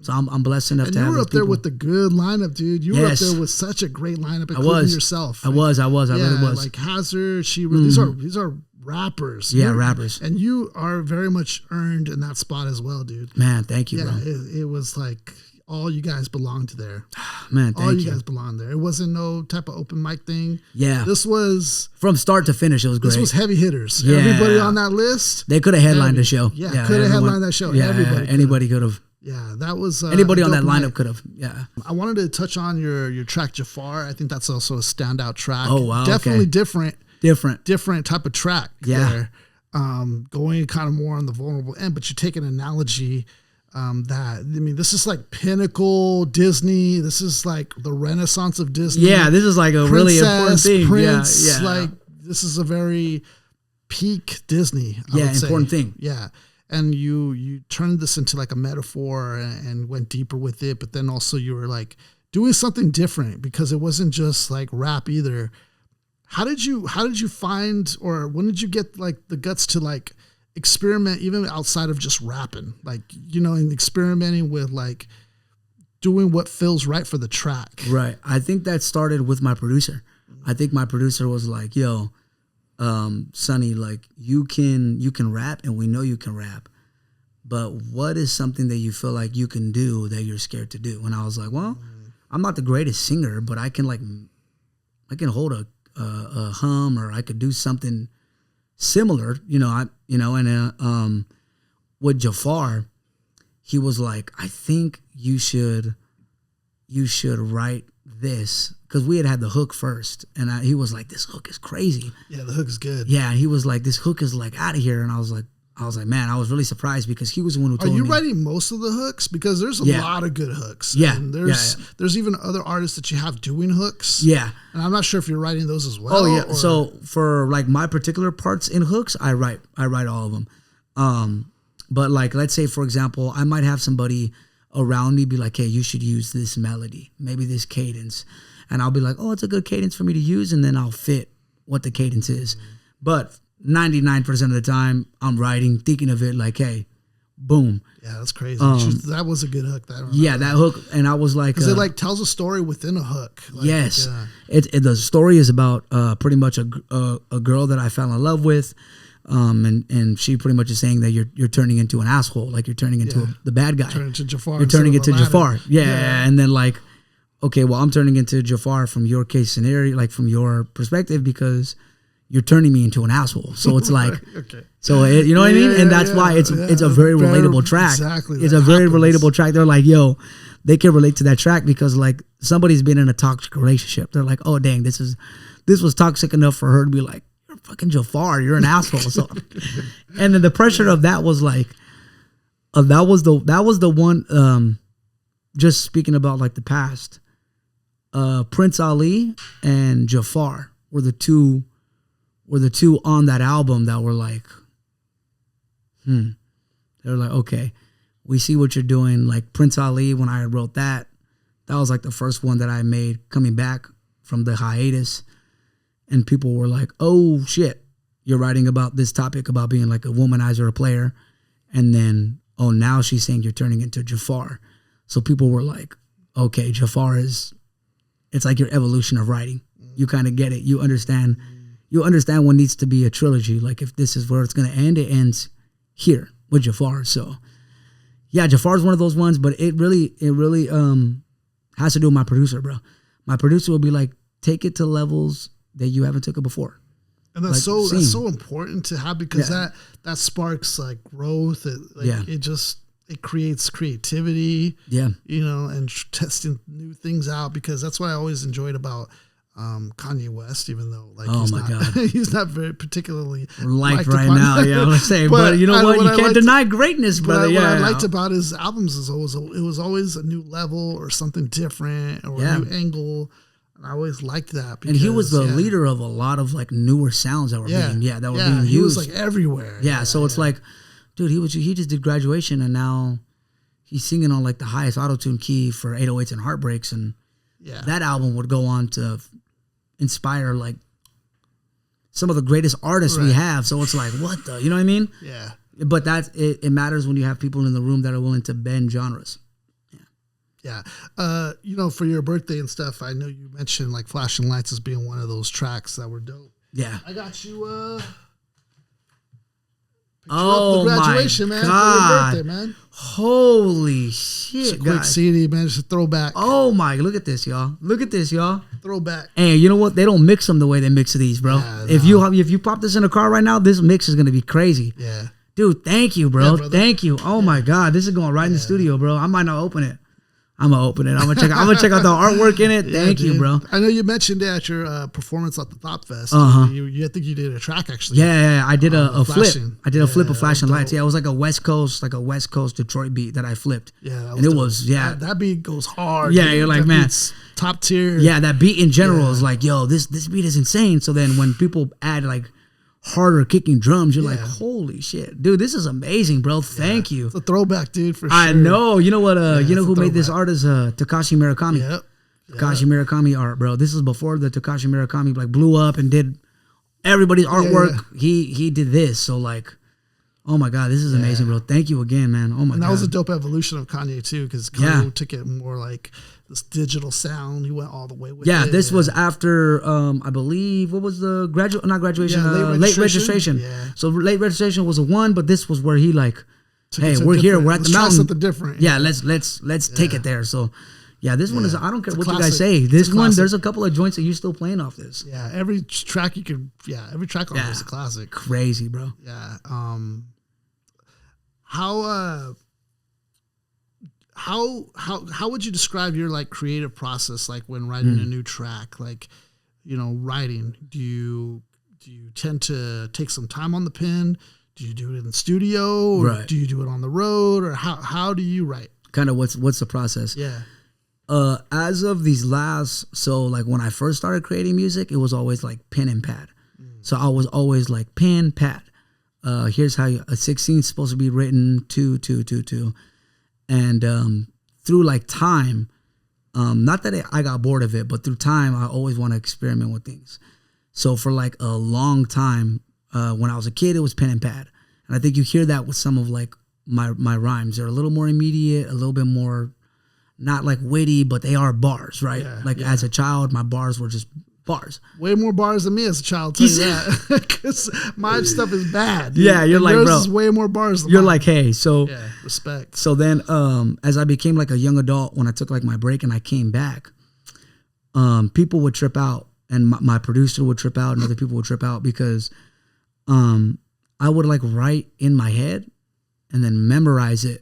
So I'm blessed enough to have. You were up there people. with the good lineup, dude. You were up there with such a great lineup, including yourself. I was. I really was. Like Hazard, these are rappers. Yeah, rappers. And you are very much earned in that spot as well, dude. Man, thank you, bro. It was like all you guys belonged there. Man, thank you. All you guys belonged there. It wasn't no type of open mic thing. Yeah. This was from start to finish. It was great. This was heavy hitters. Yeah. Everybody on that list. They could have headlined the show. Yeah, could have headlined that show. Yeah, anybody could have. Yeah, that was anybody on that lineup could have. Yeah. I wanted to touch on your track Jafar. I think that's also a standout track. Oh wow. Definitely different type of track. Yeah. There. Going kind of more on the vulnerable end, but you take an analogy this is like pinnacle Disney. This is like the Renaissance of Disney. Yeah, this is like a really important thing. Prince, like this is a very peak Disney. Important thing. Yeah. And you turned this into like a metaphor and went deeper with it, but then also you were like doing something different because it wasn't just like rap either. How did you find, or when did you get like the guts to like experiment even outside of just rapping, like, you know, and experimenting with like doing what feels right for the track? Right. I think that started with my producer. I think my producer was like, yo, Sonnie, like you can rap and we know you can rap, but what is something that you feel like you can do that you're scared to do? And I was like, well, I'm not the greatest singer, but I can hold a hum, or I could do something similar, and with Jafar, he was like, I think you should write this, because we had the hook first, and he was like, this hook is crazy. Yeah, the hook is good. Yeah, and he was like, this hook is like out of here, and I was like, man, I was really surprised because he was the one who told me. Are you writing most of the hooks? Because there's a lot of good hooks. Yeah. And there's even other artists that you have doing hooks. Yeah. And I'm not sure if you're writing those as well. Oh yeah. Or... So for like my particular parts in hooks, I write all of them. But like, let's say for example, I might have somebody around me be like, hey, you should use this melody, maybe this cadence. And I'll be like, oh, it's a good cadence for me to use. And then I'll fit what the cadence is. But 99% of the time I'm writing, thinking of it like, hey, boom. Yeah, that's crazy. That was a good hook. That hook. And I was like, because it like tells a story within a hook. Like, yes. Yeah. The story is about pretty much a girl that I fell in love with. And she pretty much is saying that you're turning into an asshole. Like you're turning into the bad guy. Turning into Jafar. You're turning into Jafar. Yeah. And then like, okay, well, I'm turning into Jafar from your case scenario, like from your perspective, because you're turning me into an asshole. So it's like, okay. So you know what I mean? And that's why it's a very relatable track. Exactly. It's a very relatable track. They're like, yo, they can relate to that track because like somebody's been in a toxic relationship. They're like, oh dang, this was toxic enough for her to be like, you're fucking Jafar, you're an asshole. So, and then the pressure of that was like, that was the one. Just speaking about like the past, Prince Ali and Jafar were the two on that album that were like, they were like, okay, we see what you're doing. Like Prince Ali, when I wrote that was like the first one that I made coming back from the hiatus. And people were like, oh shit, you're writing about this topic about being like a womanizer, a player. And then, oh, now she's saying you're turning into Jafar. So people were like, okay, Jafar it's like your evolution of writing. You kind of get it. You understand what needs to be a trilogy. Like if this is where it's going to end, it ends here with Jafar. So yeah, Jafar is one of those ones, but it really has to do with my producer, bro. My producer will be like, take it to levels that you haven't took it before. And that's like, that's so important to have, because that sparks like growth. It creates creativity. Yeah. You know, and testing new things out, because that's what I always enjoyed about Kanye West, even though like he's not very particularly liked right now. Yeah, I was saying, but you know what? You can't deny greatness, brother. What I liked about his albums is it was always a new level or something different or a new angle. And I always liked that. Because, and he was the leader of a lot of like newer sounds that were being used. He was like everywhere. Yeah, so it's like, dude, he just did Graduation, and now he's singing on like the highest auto-tune key for 808s and Heartbreaks, and that album would go on to inspire like some of the greatest artists we have. So it's like, what the, you know what I mean? Yeah. But it matters when you have people in the room that are willing to bend genres. Yeah. You know, for your birthday and stuff, I know you mentioned like Flashing Lights as being one of those tracks that were dope. Yeah. I got you oh the graduation, my God. Man, for your birthday, man. Holy shit. It's a quick CD, man. It's a throwback. Oh my, look at this, y'all. Look at this, y'all. Throwback. And you know what? They don't mix them the way they mix these, bro. Yeah, if you pop this in a car right now, this mix is gonna be crazy. Yeah. Dude, thank you, bro. Yeah, thank you. Oh my God. This is going right in the studio, bro. I might not open it. I'm gonna open it. I'm gonna check out the artwork in it. Thank you, bro. I know you mentioned it at your performance at the Thought Fest. I think you did a track actually. Yeah. I did a flip. I did a flip of Flashing Lights. Yeah, it was like a West Coast Detroit beat that I flipped. Yeah, and it was that beat goes hard. Yeah, dude. You're like, man, top tier. Yeah, that beat in general is like, yo, this beat is insane. So then when people add like harder kicking drums, you're like, holy shit, dude, this is amazing, bro. Thank you. It's a throwback, dude, for sure. I know. You know what? You know who made this art is Takashi Murakami. Yep. Takashi Murakami art, bro. This is before the Takashi Murakami like blew up and did everybody's artwork. He did this. So like, oh my God, this is amazing, bro. Thank you again, man. Oh my God. And that was a dope evolution of Kanye too, because Kanye took it more like this digital sound. He went all the way with it. Yeah, this was after I believe, what was the late registration. Yeah. So late registration was a 1, but this was where he like, hey, we're here, we're at the mountain. Something different. Yeah, let's take it there. So yeah, this one is, I don't care what you guys say. This one, there's a couple of joints that you're still playing off this. Yeah, every track on it is a classic. Crazy, bro. Yeah. How would you describe your like creative process, like when writing a new track? Like, you know, writing, do you tend to take some time on the pen? Do you do it in the studio, or do you do it on the road, or how do you write? Kind of what's the process? Yeah. As of these so like when I first started creating music, it was always like pen and pad. So I was always like pen, pad. Here's how a 16 is supposed to be written, 2, 2, 2, 2. And through like time, not that I got bored of it, but through time, I always want to experiment with things. So for like a long time, when I was a kid, it was pen and pad. And I think you hear that with some of like my rhymes. They're a little more immediate, a little bit more, not like witty, but they are bars, right? Yeah, as a child, my bars were just bars. Way more bars than me as a child, tell you that. Because my stuff is bad. Dude. Yeah, you're and like, yours bro. Is way more bars than you're mine. like, hey, so. Yeah, respect. So then as I became like a young adult, when I took like my break and I came back, people would trip out, and my producer would trip out, and other people would trip out, because I would like write in my head and then memorize it.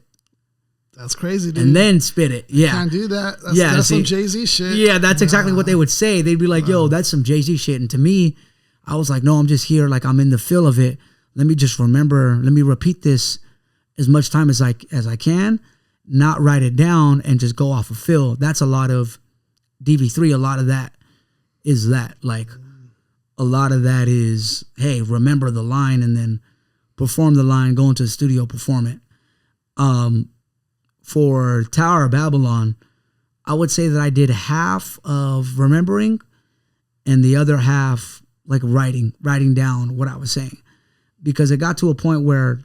That's crazy, dude. And then spit it. Yeah. You can't do that. That's some Jay-Z shit. Yeah, that's exactly what they would say. They'd be like, yo, that's some Jay-Z shit. And to me, I was like, no, I'm just here. Like, I'm in the feel of it. Let me just remember. Let me repeat this as much time as I can, not write it down and just go off of feel. That's a lot of DV3, a lot of that is that. Like, a lot of that is, hey, remember the line and then perform the line, go into the studio, perform it. For Tower of Babylon, I would say that I did half of remembering and the other half like writing down what I was saying. Because it got to a point where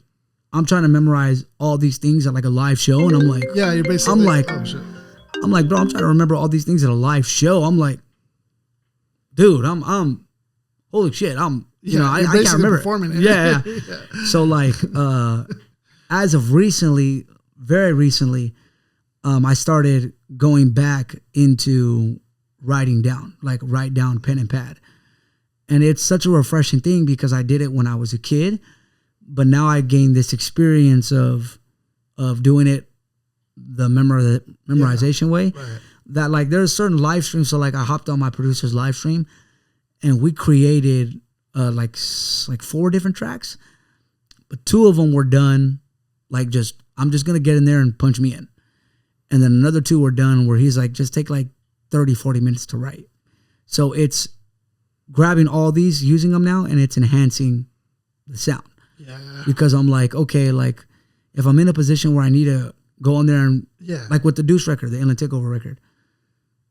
I'm trying to memorize all these things at like a live show, and I'm like, yeah, you're basically, I'm like, bro, I'm trying to remember all these things at a live show. I'm like, dude, I'm holy shit, I can't remember. Performing it. Yeah. So like, as of recently, very recently, I started going back into writing down, like write down pen and pad. And it's such a refreshing thing because I did it when I was a kid, but now I gained this experience of doing it the memorization way. Right. That like there's certain live streams. So like I hopped on my producer's live stream and we created like 4 different tracks, but 2 of them were done like I'm just gonna get in there and punch me in. And then another 2 were done where he's like, just take like 30, 40 minutes to write. So it's grabbing all these, using them now, and it's enhancing the sound. Yeah. Because I'm like, okay, like if I'm in a position where I need to go in there and like with the Deuce record, the Inland Takeover record,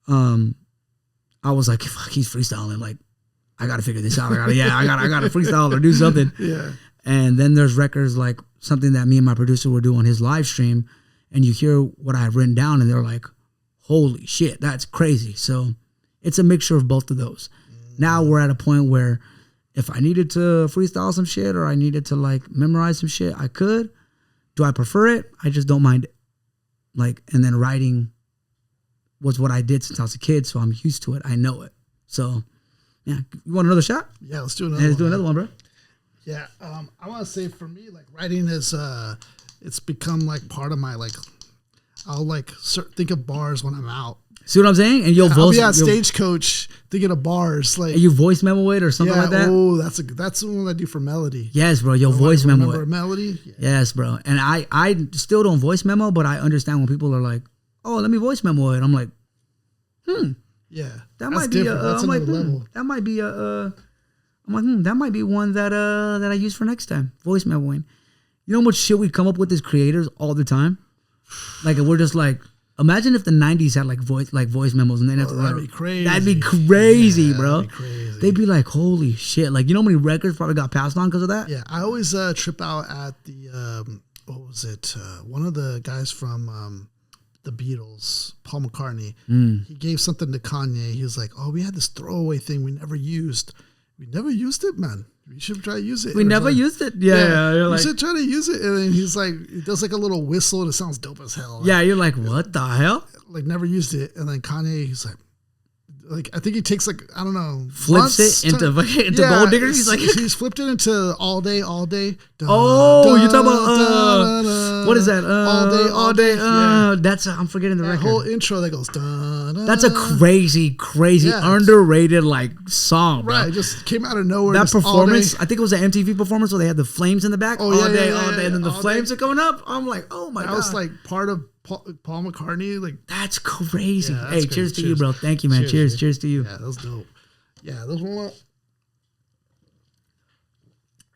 I was like, fuck, he's freestyling. Like, I gotta figure this out. I gotta freestyle or do something. Yeah. And then there's records like something that me and my producer would do on his live stream, and you hear what I have written down, and they're like, holy shit, that's crazy. So it's a mixture of both of those. Now we're at a point where if I needed to freestyle some shit or I needed to like memorize some shit, I could. Do I prefer it? I just don't mind it. Like, and then writing was what I did since I was a kid, so I'm used to it. I know it. So, yeah. You want another shot? Yeah, let's do another one. Let's do another one, bro. Yeah, I want to say for me, like writing is, it's become like part of my like, I'll like think of bars when I'm out. See what I'm saying? And you'll I'll be at Stagecoach thinking of bars, like, and you voice memo it or something like that. Oh, that's the one I do for melody. Yes, bro. You'll voice memo it. Melody. Yeah. Yes, bro. And I still don't voice memo, but I understand when people are like, "Oh, let me voice memo it." I'm like, yeah, that might be that's I'm another like, level. That might be I'm like, that might be one that I use for next time. Voice memoing. You know how much shit we come up with as creators all the time? Like, we're just like, imagine if the 90s had like voice memos and then that'd be crazy. That'd be crazy, bro. That'd be crazy. They'd be like, holy shit. Like, you know how many records probably got passed on because of that? Yeah, I always trip out at the, what was it? One of the guys from the Beatles, Paul McCartney, he gave something to Kanye. He was like, oh, we had this throwaway thing we never used. We never used it, man. We should try to use it. We never used it. Yeah. You're like, should try to use it. And then he's like, he does like a little whistle and it sounds dope as hell. Yeah, you're like, what the hell? Like, never used it. And then Kanye, he's like, I think he takes like, I don't know, flips it into Gold Digger. He's like, he's flipped it into all day. Oh, you're talking about what is that? All day. Yeah. That's I'm forgetting the record. Whole intro that goes. That's a crazy underrated like song, bro. Right, it just came out of nowhere. That performance, I think it was an MTV performance where they had the flames in the back. All day, and then the flames are coming up. I'm like, oh my god, that was like part of Paul McCartney. Like, that's crazy. Yeah, that's hey, crazy. Cheers to you, bro. Thank you, man. Cheers to you. Yeah, that was dope. Yeah,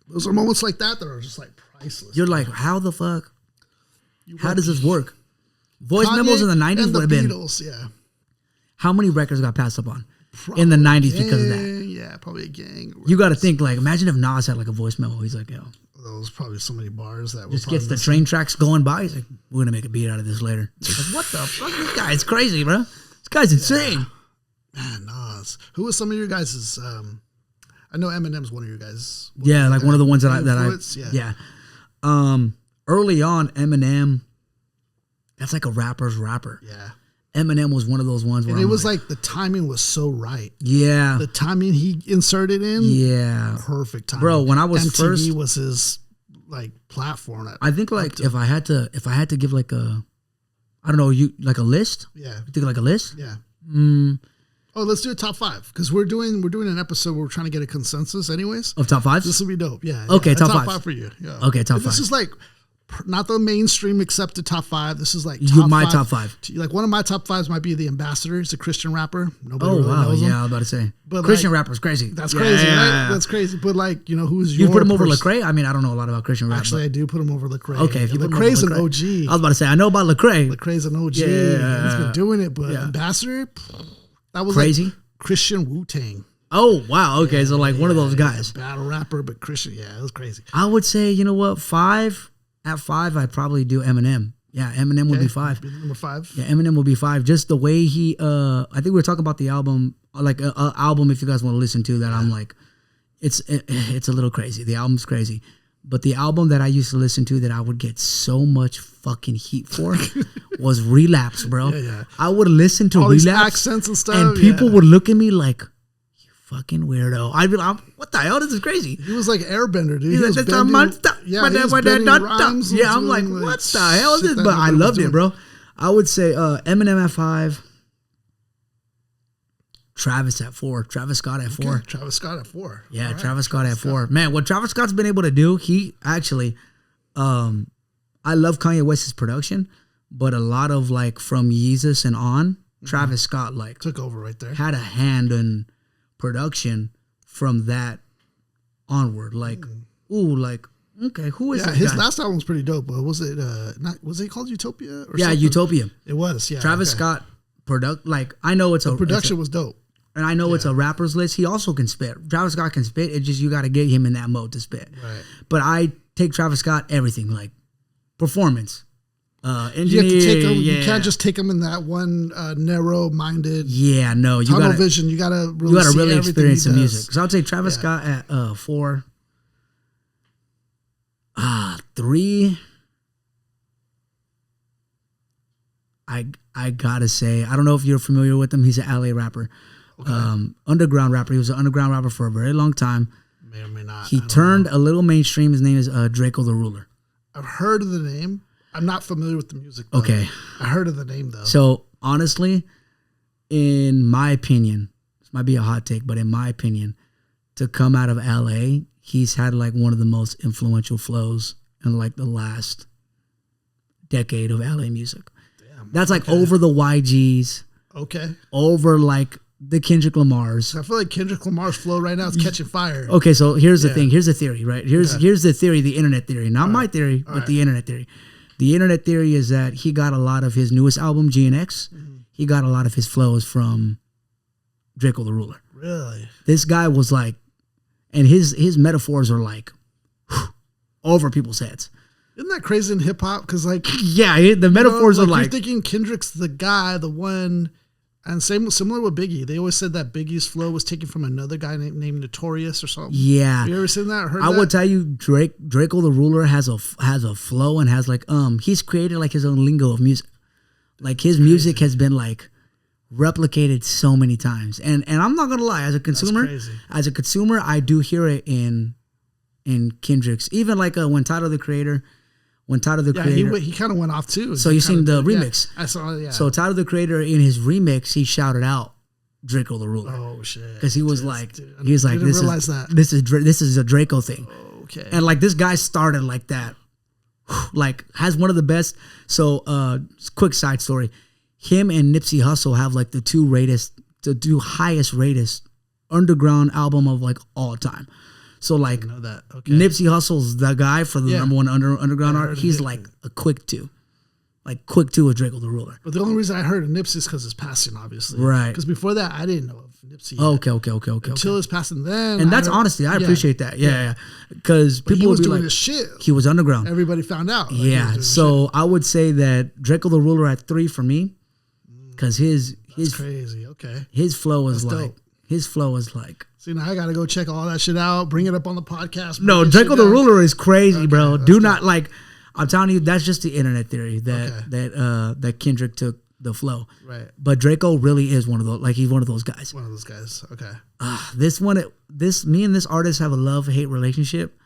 those are moments like that are just like priceless. You're like, how the fuck? How does this work? Voice memos in the 90s would have been. Beatles, yeah. How many records got passed up on in the 90s because of that? Yeah, probably a gang. You got to think, like, imagine if Nas had like a voice memo. He's like, yo. Those probably so many bars that just gets the train tracks going by. He's like, we're going to make a beat out of this later. Like, what the fuck? This guy is crazy, bro. This guy's insane. Man, Nas. Who was some of your guys', I know Eminem's one of your guys. Yeah, like one of the ones that I. Yeah. Early on, Eminem, that's like a rapper's rapper. Yeah. Eminem was one of those ones where it was like the timing was so right. Yeah. The timing he inserted in. Yeah. Perfect timing. Bro, when I was MTV was his like platform. I think like if I had to give like a, I don't know, like a list. Yeah. You think like a list? Yeah. Oh, let's do a top 5 because we're doing an episode where we're trying to get a consensus anyways. Of top 5? This will be dope. Yeah. Okay, yeah. top 5. Top 5 for you. Yeah. Okay, top 5. This is like not the mainstream accepted top 5. This is like top 5. Like one of my top 5s might be The Ambassador. He's a Christian rapper. Nobody Oh really wow, knows him. yeah, I was about to say. But Christian like, rapper's crazy. That's crazy, right? That's crazy. But like, you know, who's you your put him over Lecrae? I mean, I don't know a lot about Christian rap. Actually, I do put him over Lecrae. Okay, if you put him over Lecrae's an Lecrae. OG. I was about to say I know about Lecrae. Lecrae's an OG. Yeah. He's been doing it, but Ambassador, that was crazy. Like Christian Wu-Tang. Oh wow, okay, so like one of those guys. Battle rapper, but Christian. Yeah, it was crazy. I would say, you know what, at 5, I'd probably do Eminem. Yeah, Eminem would be 5. Number 5. Yeah, Eminem would be 5. Just the way he, I think we were talking about the album, like an album. If you guys want to listen to that, I'm like, it's a little crazy. The album's crazy, but the album that I used to listen to that I would get so much fucking heat for was Relapse, bro. Yeah. I would listen to all Relapse, these accents and stuff, and people would look at me like, fucking weirdo. I'd be like, what the hell? This is crazy. He was like Airbender, dude. He was bending, rhymes. Yeah, I'm like, what the hell is this? But I loved it, bro. I would say Eminem at 5. Travis at 4. Travis Scott at 4. Okay, Travis Scott at 4. Yeah, right. Travis Scott at 4. Man, what Travis Scott's been able to do, he actually, I love Kanye West's production, but a lot of like from Yeezus and on, Travis Scott like took over right there. Had a hand in production from that onward. Like, ooh, like, okay, who is this his guy? last album was pretty dope, but was it called Utopia or something? Utopia. It was, yeah. Travis Scott like I know the production was dope. And I know it's a rapper's list. He also can spit. Travis Scott can spit. It's just you got to get him in that mode to spit. Right. But I take Travis Scott everything, like performance, engineer. You have to take him. You can't just take him in that one narrow-minded. Yeah, no. Tunnel vision. You gotta really experience the music. So I'll take Travis Scott at 4. 3. I gotta say, I don't know if you're familiar with him. He's an LA rapper, underground rapper. He was an underground rapper for a very long time. May or may not. He turned a little mainstream. His name is Draco the Ruler. I've heard of the name. I'm not familiar with the music, though. Okay. I heard of the name, though. So, honestly, in my opinion, this might be a hot take, but in my opinion, to come out of LA, he's had like one of the most influential flows in like the last decade of LA music. Damn. That's like over the YGs. Okay. Over like the Kendrick Lamars. I feel like Kendrick Lamar's flow right now is catching fire. Okay, so here's the thing. Here's the theory, right? Here's the theory, the internet theory. Not my theory, but the internet theory. The internet theory is that he got a lot of his newest album, GNX, he got a lot of his flows from Draco the Ruler. Really? This guy was like, and his metaphors are like over people's heads. Isn't that crazy in hip hop? Because like, the metaphors are like, you're thinking Kendrick's the guy, the one. And similar with Biggie. They always said that Biggie's flow was taken from another guy named Notorious or something. Yeah. You ever seen that or heard I that? would tell you Draco the Ruler has a flow and has like he's created like his own lingo of music. Like his music has been like replicated so many times. And I'm not gonna lie, as a consumer, I do hear it in Kendrick's. Even like when Tyler the Creator he kind of went off too. So you seen the remix? Yeah, I saw it. Yeah. So Tyler the Creator in his remix, he shouted out Draco the Ruler. Oh shit! Because he was like, this is a Draco thing. Oh, okay. And like this guy started like that, like has one of the best. So quick side story, him and Nipsey Hussle have like the two highest rated underground album of like all time. So like Nipsey Hussle's the guy for the number one underground art. He's like a quick 2. Like quick 2 with Draco the Ruler. But the only reason I heard of Nipsey is because his passing, obviously. Right. Because before that, I didn't know of Nipsey. Okay. Until his passing then. And that's honesty. I appreciate that. Yeah. Because people would be like, his shit. He was underground. Everybody found out. Like so I would say that Draco the Ruler at 3 for me. Because his crazy. Okay. His flow is dope. See, now I got to go check all that shit out, bring it up on the podcast. No, Draco the Ruler is crazy, bro. Do not like, I'm telling you, that's just the internet theory that Kendrick took the flow. Right. But Draco really is one of those, like he's one of those guys. One of those guys. Okay. Me and this artist have a love-hate relationship,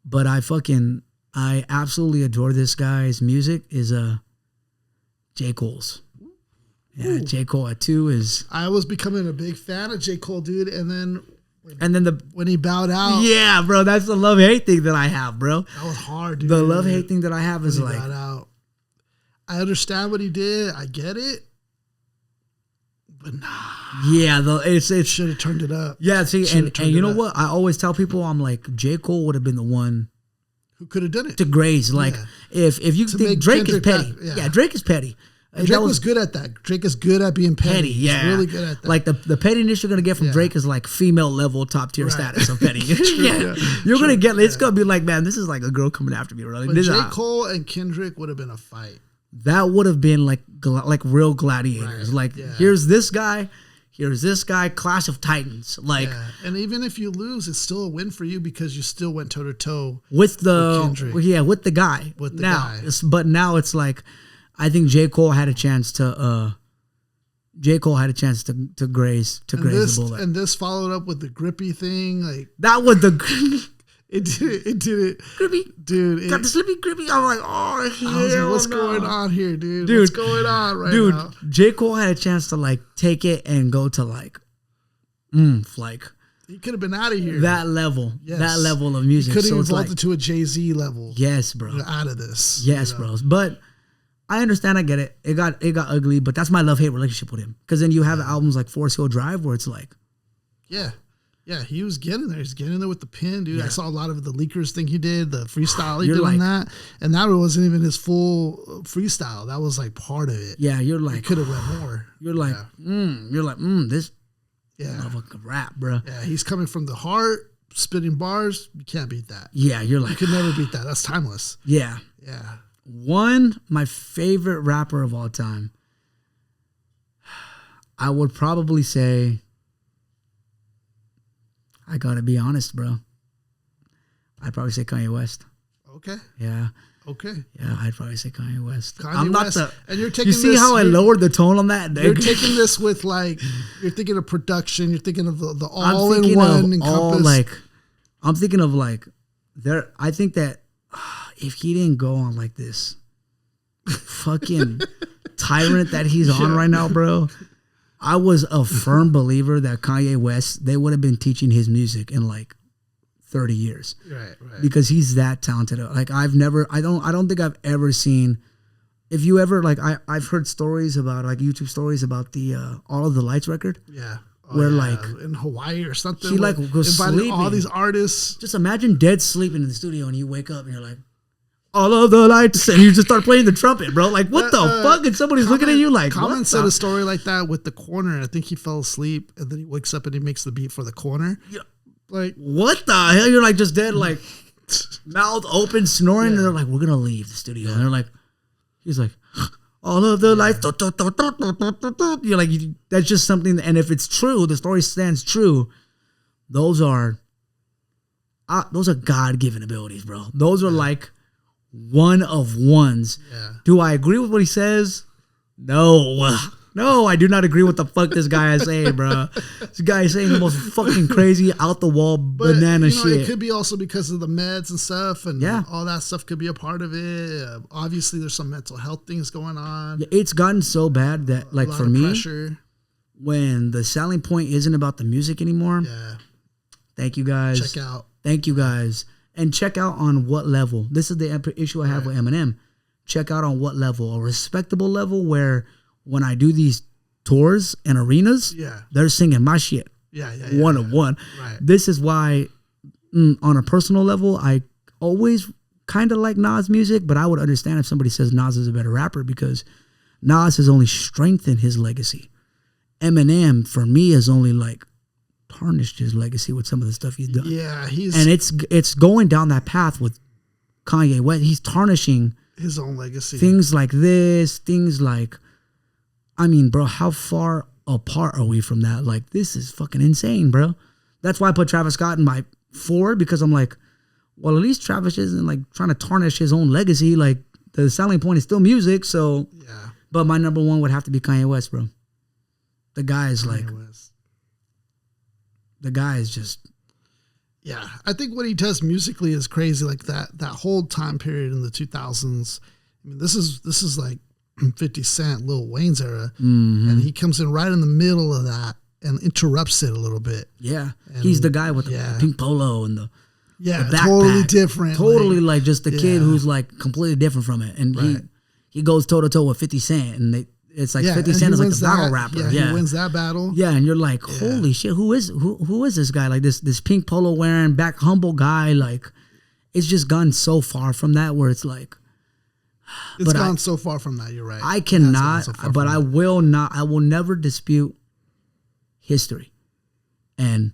but I absolutely adore this guy's music is J. Cole's. Yeah, J. Cole at 2 is... I was becoming a big fan of J. Cole, dude, and then And then when he bowed out. Yeah, bro, that's the love-hate thing that I have, bro. That was hard, dude. The love-hate thing that I have is when he like, bowed out. I understand what he did. I get it. But nah. Yeah, it should have turned it up. Yeah, see, and you know what? I always tell people, I'm like, J. Cole would have been the one who could have done it to graze. Like, if you think Drake is petty, Drake is petty. And Drake was good at that. Drake is good at being petty. Yeah, he's really good at that. Like the pettiness you're gonna get from Drake is like female level top tier status of petty. You're gonna get. It's gonna be like, man, this is like a girl coming after me. Right? But J. Cole and Kendrick would have been a fight. That would have been like real gladiators. Right. Like here's this guy, Clash of Titans. Like, and even if you lose, it's still a win for you because you still went toe to toe with Kendrick. With the guy. But now it's like, I think J. Cole had a chance to graze the bullet. And this followed up with the grippy thing. Like that was the. It did it. Grippy. Dude. Got the slippy grippy. I'm like, oh, like, what's going on here, dude? What's going on right now? J. Cole had a chance to like take it and go to like he could have been out of here. That level. Yes. That level of music. He could have vaulted to a Jay-Z level. Yes, bro. Out of this. Yes, bros. But I understand, I get it. It got ugly, but that's my love-hate relationship with him. Because then you have albums like Forest Hill Drive where it's like, yeah, he was getting there. He's getting there with the pen, dude. Yeah. I saw a lot of the leakers thing he did, the freestyle he did on that. And that wasn't even his full freestyle. That was like part of it. Yeah, you're like, could have went more. You're like, this motherfucking rap, bro. Yeah, he's coming from the heart, spitting bars. You can't beat that. Yeah, you're like, you could never beat that. That's timeless. Yeah. Yeah. My favorite rapper of all time, I would probably say, I gotta be honest, bro. I'd probably say Kanye West. Okay. Yeah. Okay. Yeah, I'd probably say Kanye West. Kanye West. And you're taking. You see how I lowered the tone on that? You're taking this with like, you're thinking of production. You're thinking of the all-in-one encompass. I'm thinking of like, I think that if he didn't go on like this fucking tyrant that he's on right now, bro. I was a firm believer that Kanye West, they would have been teaching his music in like 30 years. Right. Because he's that talented. Like I don't think I've ever seen, if you ever, like I've heard stories about, like YouTube stories about the All of the Lights record. Yeah. Where like in Hawaii or something. He like goes sleeping. All these artists. Just imagine dead sleeping in the studio and you wake up and you're like, all of the lights, and you just start playing the trumpet, bro. Like, what the fuck? And somebody's looking at you like, Common said a story like that with the corner. I think he fell asleep, and then he wakes up and he makes the beat for the corner. Yeah. Like, what the hell? You're like just dead, like, mouth open, snoring, and they're like, we're going to leave the studio. And they're like, he's like, all of the lights. You're like, that's just something, and if it's true, the story stands true, those are God-given abilities, bro. Those are like one of ones. Yeah. Do I agree with what he says? No. No, I do not agree with the fuck this guy is saying, bro. This guy is saying the most fucking crazy, out the wall, banana shit. It could be also because of the meds and stuff, and all that stuff could be a part of it. Obviously, there's some mental health things going on. It's gotten so bad that, like, for me, pressure. When the selling point isn't about the music anymore, thank you guys. Check out. Thank you guys. And check out on what level. This is the issue I have with Eminem. Check out on what level. A respectable level where when I do these tours and arenas, they're singing my shit. One of one. Right. This is why, on a personal level, I always kind of like Nas music, but I would understand if somebody says Nas is a better rapper because Nas has only strengthened his legacy. Eminem, for me, has only like tarnished his legacy with some of the stuff he's done. Yeah, and it's going down that path with Kanye West. He's tarnishing his own legacy. Things like this, things like, I mean, bro, how far apart are we from that? Like, this is fucking insane, bro. That's why I put Travis Scott in my 4 because I'm like, well, at least Travis isn't like trying to tarnish his own legacy. Like, the selling point is still music, so. Yeah. But my number 1 would have to be Kanye West, bro. The guy is like. The guy is just. Yeah, I think what he does musically is crazy. Like that whole time period in the 2000s. I mean, this is like 50 Cent, Lil Wayne's era, and he comes in right in the middle of that. and interrupts it a little bit. Yeah, And he's the guy with the pink polo and the backpack. Totally different. Totally like just the kid who's like completely different from it, and he goes toe to toe with 50 Cent, and it's like 50 Cent is like the battle rapper. Yeah, he wins that battle. Yeah, and you're like, holy shit, who is this guy? Like this pink polo wearing, back humble guy. Like, it's just gone so far from that where it's like, it's gone so far from that. You're right. I cannot, but I will not. I will never dispute history, and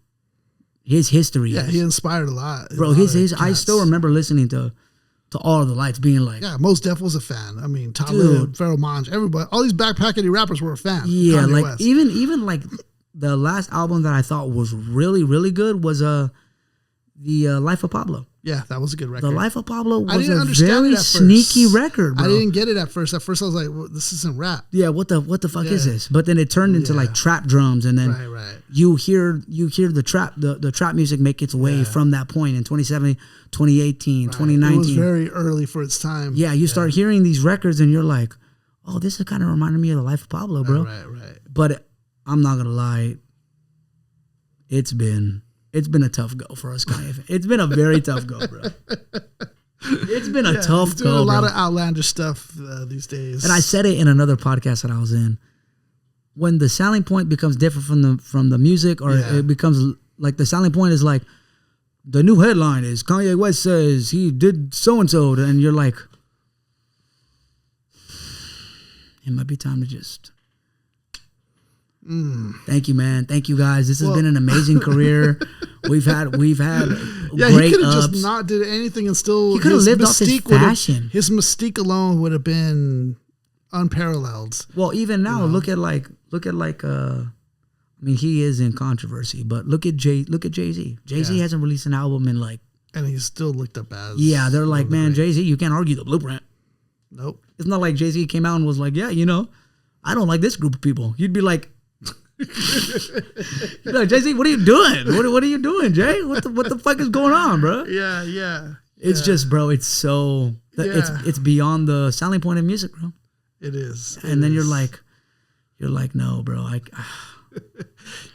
his history. Yeah, he inspired a lot, bro. I still remember listening to All of the Lights, being like, yeah, Mos Def was a fan. I mean, Talib, Pharoah Monch, everybody, all these backpackety rappers were a fan. Yeah, Kanye like West. even like the last album that I thought was really really good was the Life of Pablo. Yeah, that was a good record. The Life of Pablo was a very sneaky record, bro. I didn't get it at first. At first, I was like, well, "This isn't rap." Yeah, what the fuck is this? But then it turned into like trap drums, and then you hear the trap music make its way from that point in 2017, 2018, 2019. It was very early for its time. Yeah, you start hearing these records, and you're like, "Oh, this is kind of reminding me of the Life of Pablo, bro." Right. But I'm not gonna lie, it's been a tough go for us, Kanye. It's been a very tough go, bro. It's been a tough go, a lot of outlandish stuff these days. And I said it in another podcast that I was in. When the selling point becomes different from the music, or it becomes like the selling point is like, the new headline is Kanye West says he did so-and-so, and you're like, it might be time to just... Thank you, man. Thank you, guys. This has been an amazing career. We've had great he could have just not did anything and still he could have lived off his fashion. His mystique alone would have been unparalleled. Well, even now, look at I mean, he is in controversy, but look at Jay-Z. Jay-Z hasn't released an album in like, and he's still looked up as they're like, man, Jay-Z, you can't argue the blueprint. Nope. It's not like Jay-Z came out and was like, yeah, I don't like this group of people. You'd be like, Jay-Z, what are you doing? What are you doing, Jay? What the fuck is going on, bro? Yeah. It's just, bro. It's so it's beyond the selling point of music, bro. It is. And then you're like, no, bro.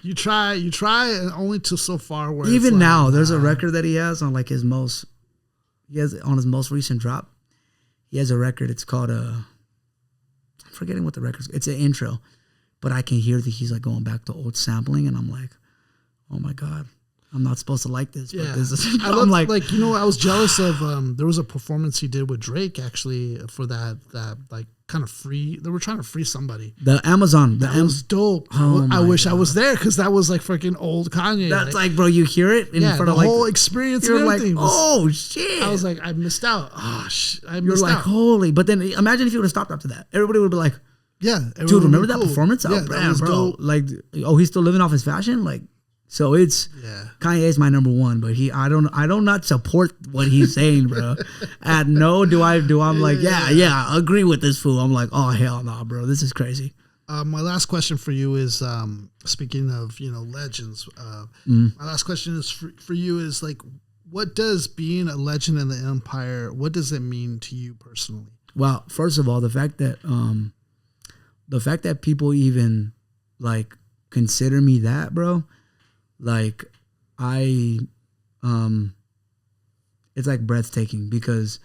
You try, and only to so far. Where even now, there's a record that he has on like his most recent drop. He has a record. It's called I'm forgetting what the record's. It's an intro. But I can hear that he's like going back to old sampling, and I'm like, oh my God, I'm not supposed to like this. Yeah. But this is, I was jealous of, there was a performance he did with Drake actually for that like kind of free, they were trying to free somebody. That was dope. I wish I was there because that was like freaking old Kanye. That's like, bro, you hear it in front of like. The whole experience you're and like, everything. Oh shit. I was like, I missed out. You're like, holy. But then imagine if you would have stopped after that. Everybody would be like, yeah, dude, remember that performance? Oh, man, bro. Dope. Like, he's still living off his fashion? Like, so it's Kanye is my number one, but I don't not support what he's saying, bro. I'm like, yeah, agree with this fool. I'm like, oh hell no, bro. This is crazy. My last question for you is, speaking of, legends, my last question is for you is like, what does being a legend in the empire, what does it mean to you personally? Well, first of all, the fact that people even like consider me that, bro, like it's like breathtaking because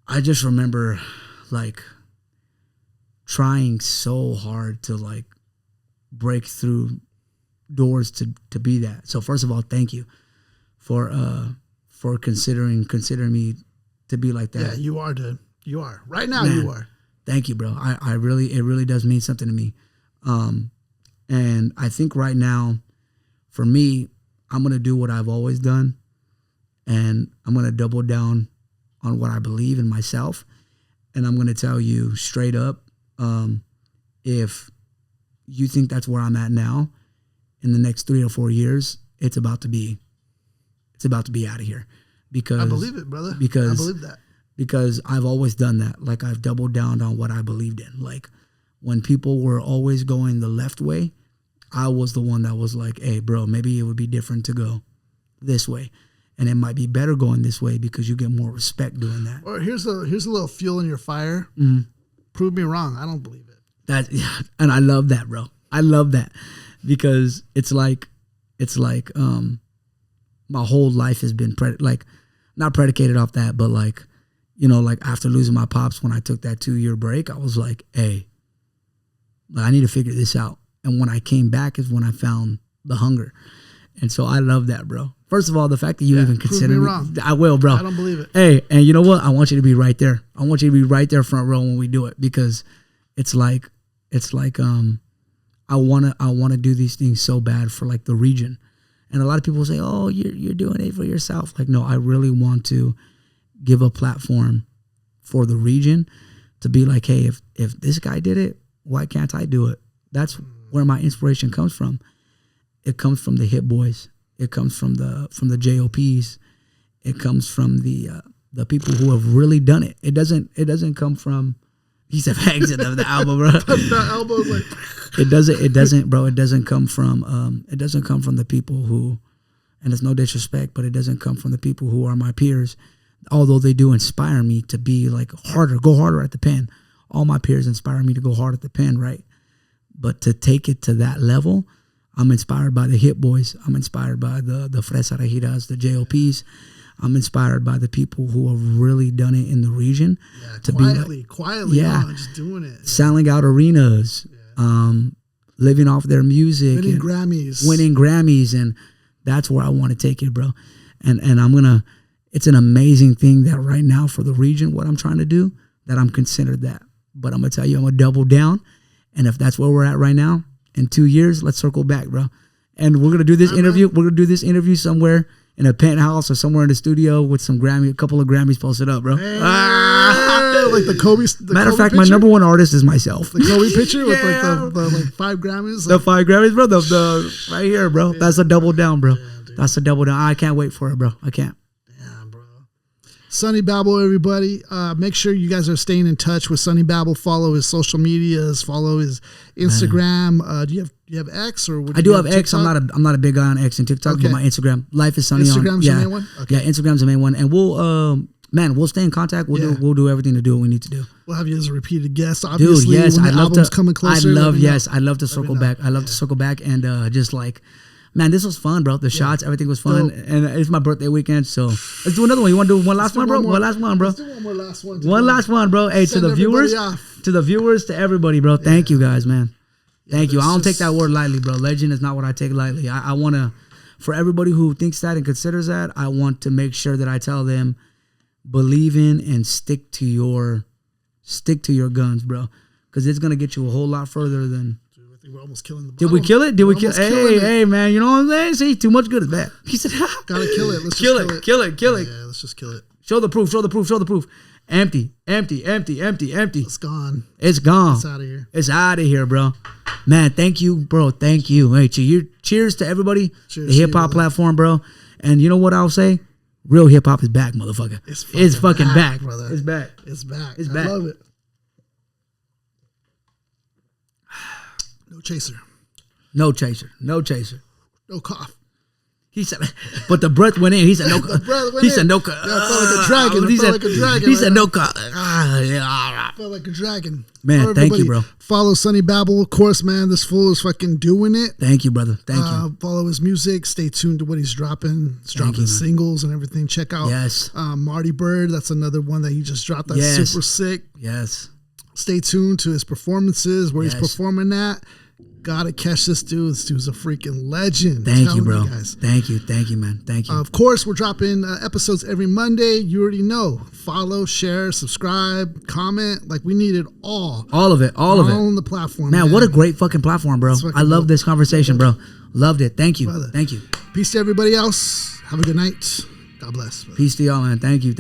I just remember like trying so hard to like break through doors to be that. So first of all, thank you for considering me to be like that. Yeah, you are, dude. You are. Right now, man, you are. Thank you, bro. It really does mean something to me. And I think right now, for me, I'm going to do what I've always done. And I'm going to double down on what I believe in myself. And I'm going to tell you straight up, if you think that's where I'm at now, in the next 3 or 4 years, it's about to be out of here. Because I believe it, brother. I believe that. Because I've always done that. Like, I've doubled down on what I believed in. Like, when people were always going the left way, I was the one that was like, hey, bro, maybe it would be different to go this way. And it might be better going this way because you get more respect doing that. Or here's a little fuel in your fire. Prove me wrong. I don't believe it. And I love that, bro. I love that. because it's like my whole life has been not predicated off that, but like, you know, like after losing my pops, when I took that 2-year break, I was like, hey, I need to figure this out. And when I came back is when I found the hunger. And so I love that, bro. First of all, the fact that you even consider me wrong. I will, bro. I don't believe it. Hey, and you know what? I want you to be right there. I want you to be right there front row when we do it, because it's like I wanna do these things so bad for like the region. And a lot of people say, "Oh, you're doing it for yourself." Like, no, I really want to give a platform for the region to be like, hey, if this guy did it, why can't I do it? That's where my inspiration comes from. It comes from the Hit Boys. It comes from the JOPs. It comes from the people who have really done it. It doesn't come from. He said fags in the album, bro. That album is like. It doesn't, bro. It doesn't come from. It doesn't come from the people who, and it's no disrespect, but it doesn't come from the people who are my peers. Although they do inspire me to be like go harder at the pen. All my peers inspire me to go hard at the pen, right? But to take it to that level, I'm inspired by the Hit Boys. I'm inspired by the Fresa Regiras, the JOPs. I'm inspired by the people who have really done it in the region. Yeah, to quietly, yeah, just doing it. Selling out arenas, living off their music. Winning Grammys. And that's where I want to take it, bro. And it's an amazing thing that right now for the region, what I'm trying to do, that I'm considered that. But I'm going to tell you, I'm going to double down. And if that's where we're at right now, in 2 years, let's circle back, bro. And we're going to do this interview. We're going to do this interview somewhere in a penthouse or somewhere in the studio with a couple of Grammys posted up, bro. Like the Kobe. Matter of fact, my number one artist is myself. The Kobe picture with like the 5 Grammys. The 5 Grammys, bro. The right here, bro. Yeah. That's a double down, bro. Yeah, that's a double down. I can't wait for it, bro. I can't. Damn, bro. Sonnie Babble, everybody. Make sure you guys are staying in touch with Sonnie Babble. Follow his social medias. Follow his Instagram. Do you have X or? I do have X. I'm not a big guy on X and TikTok, but my Instagram. Life is Sonnie. Instagram's the main one. Okay. Yeah, Instagram's the main one, and we'll stay in contact. We'll do everything to do what we need to do. We'll have you as a repeated guest. Obviously, dude, yes, when the album's coming closer. I'd love to circle back. I love to circle back and just like. Man, this was fun, bro. The shots, everything was fun. Dope. And it's my birthday weekend, so let's do another one. You want to do one last one, bro? One last one, bro. Let's do one more last one. One last one, bro. Hey, to the viewers, to everybody, bro. Thank you guys, man. Thank you. I don't take that word lightly, bro. Legend is not what I take lightly. I want to, for everybody who thinks that and considers that, I want to make sure that I tell them, believe in and stick to your guns, bro. Because it's going to get you a whole lot further than... We're almost killing the bottom. Did we kill it? Hey, man, you know what I'm saying? See, too much good is bad. He said, gotta kill it. Let's kill it. Yeah, let's just kill it. Show the proof. Empty. It's gone. It's gone. It's out of here. It's out of here, bro. Man, thank you, bro. Thank you. Hey, cheers to everybody. Cheers, the hip hop platform, bro. And you know what I'll say? Real hip hop is back, motherfucker. It's fucking back, brother. It's back. I love it. No chaser. No cough. He said, but the breath went in. He said, no cough. He said, no cough. Yeah, I felt like a dragon. He said, no cough. I felt like a dragon. Man, thank you, bro. Follow Sonnie Babble. Of course, man, this fool is fucking doing it. Thank you, brother. Thank you. Follow his music. Stay tuned to what he's dropping. He's dropping singles and everything. Check out Marty Bird. That's another one that he just dropped. That's super sick. Yes. Stay tuned to his performances, where he's performing at. Gotta catch this dude. This dude's a freaking legend. Thank you, bro. Thank you, man. Thank you. Of course, we're dropping episodes every Monday. You already know. Follow, share, subscribe, comment. Like, we need it all. All of it. On the platform. Man, what a great fucking platform, bro. I love this conversation, bro. Loved it. Thank you. Brother. Thank you. Peace to everybody else. Have a good night. God bless. Brother. Peace to y'all, man. Thank you.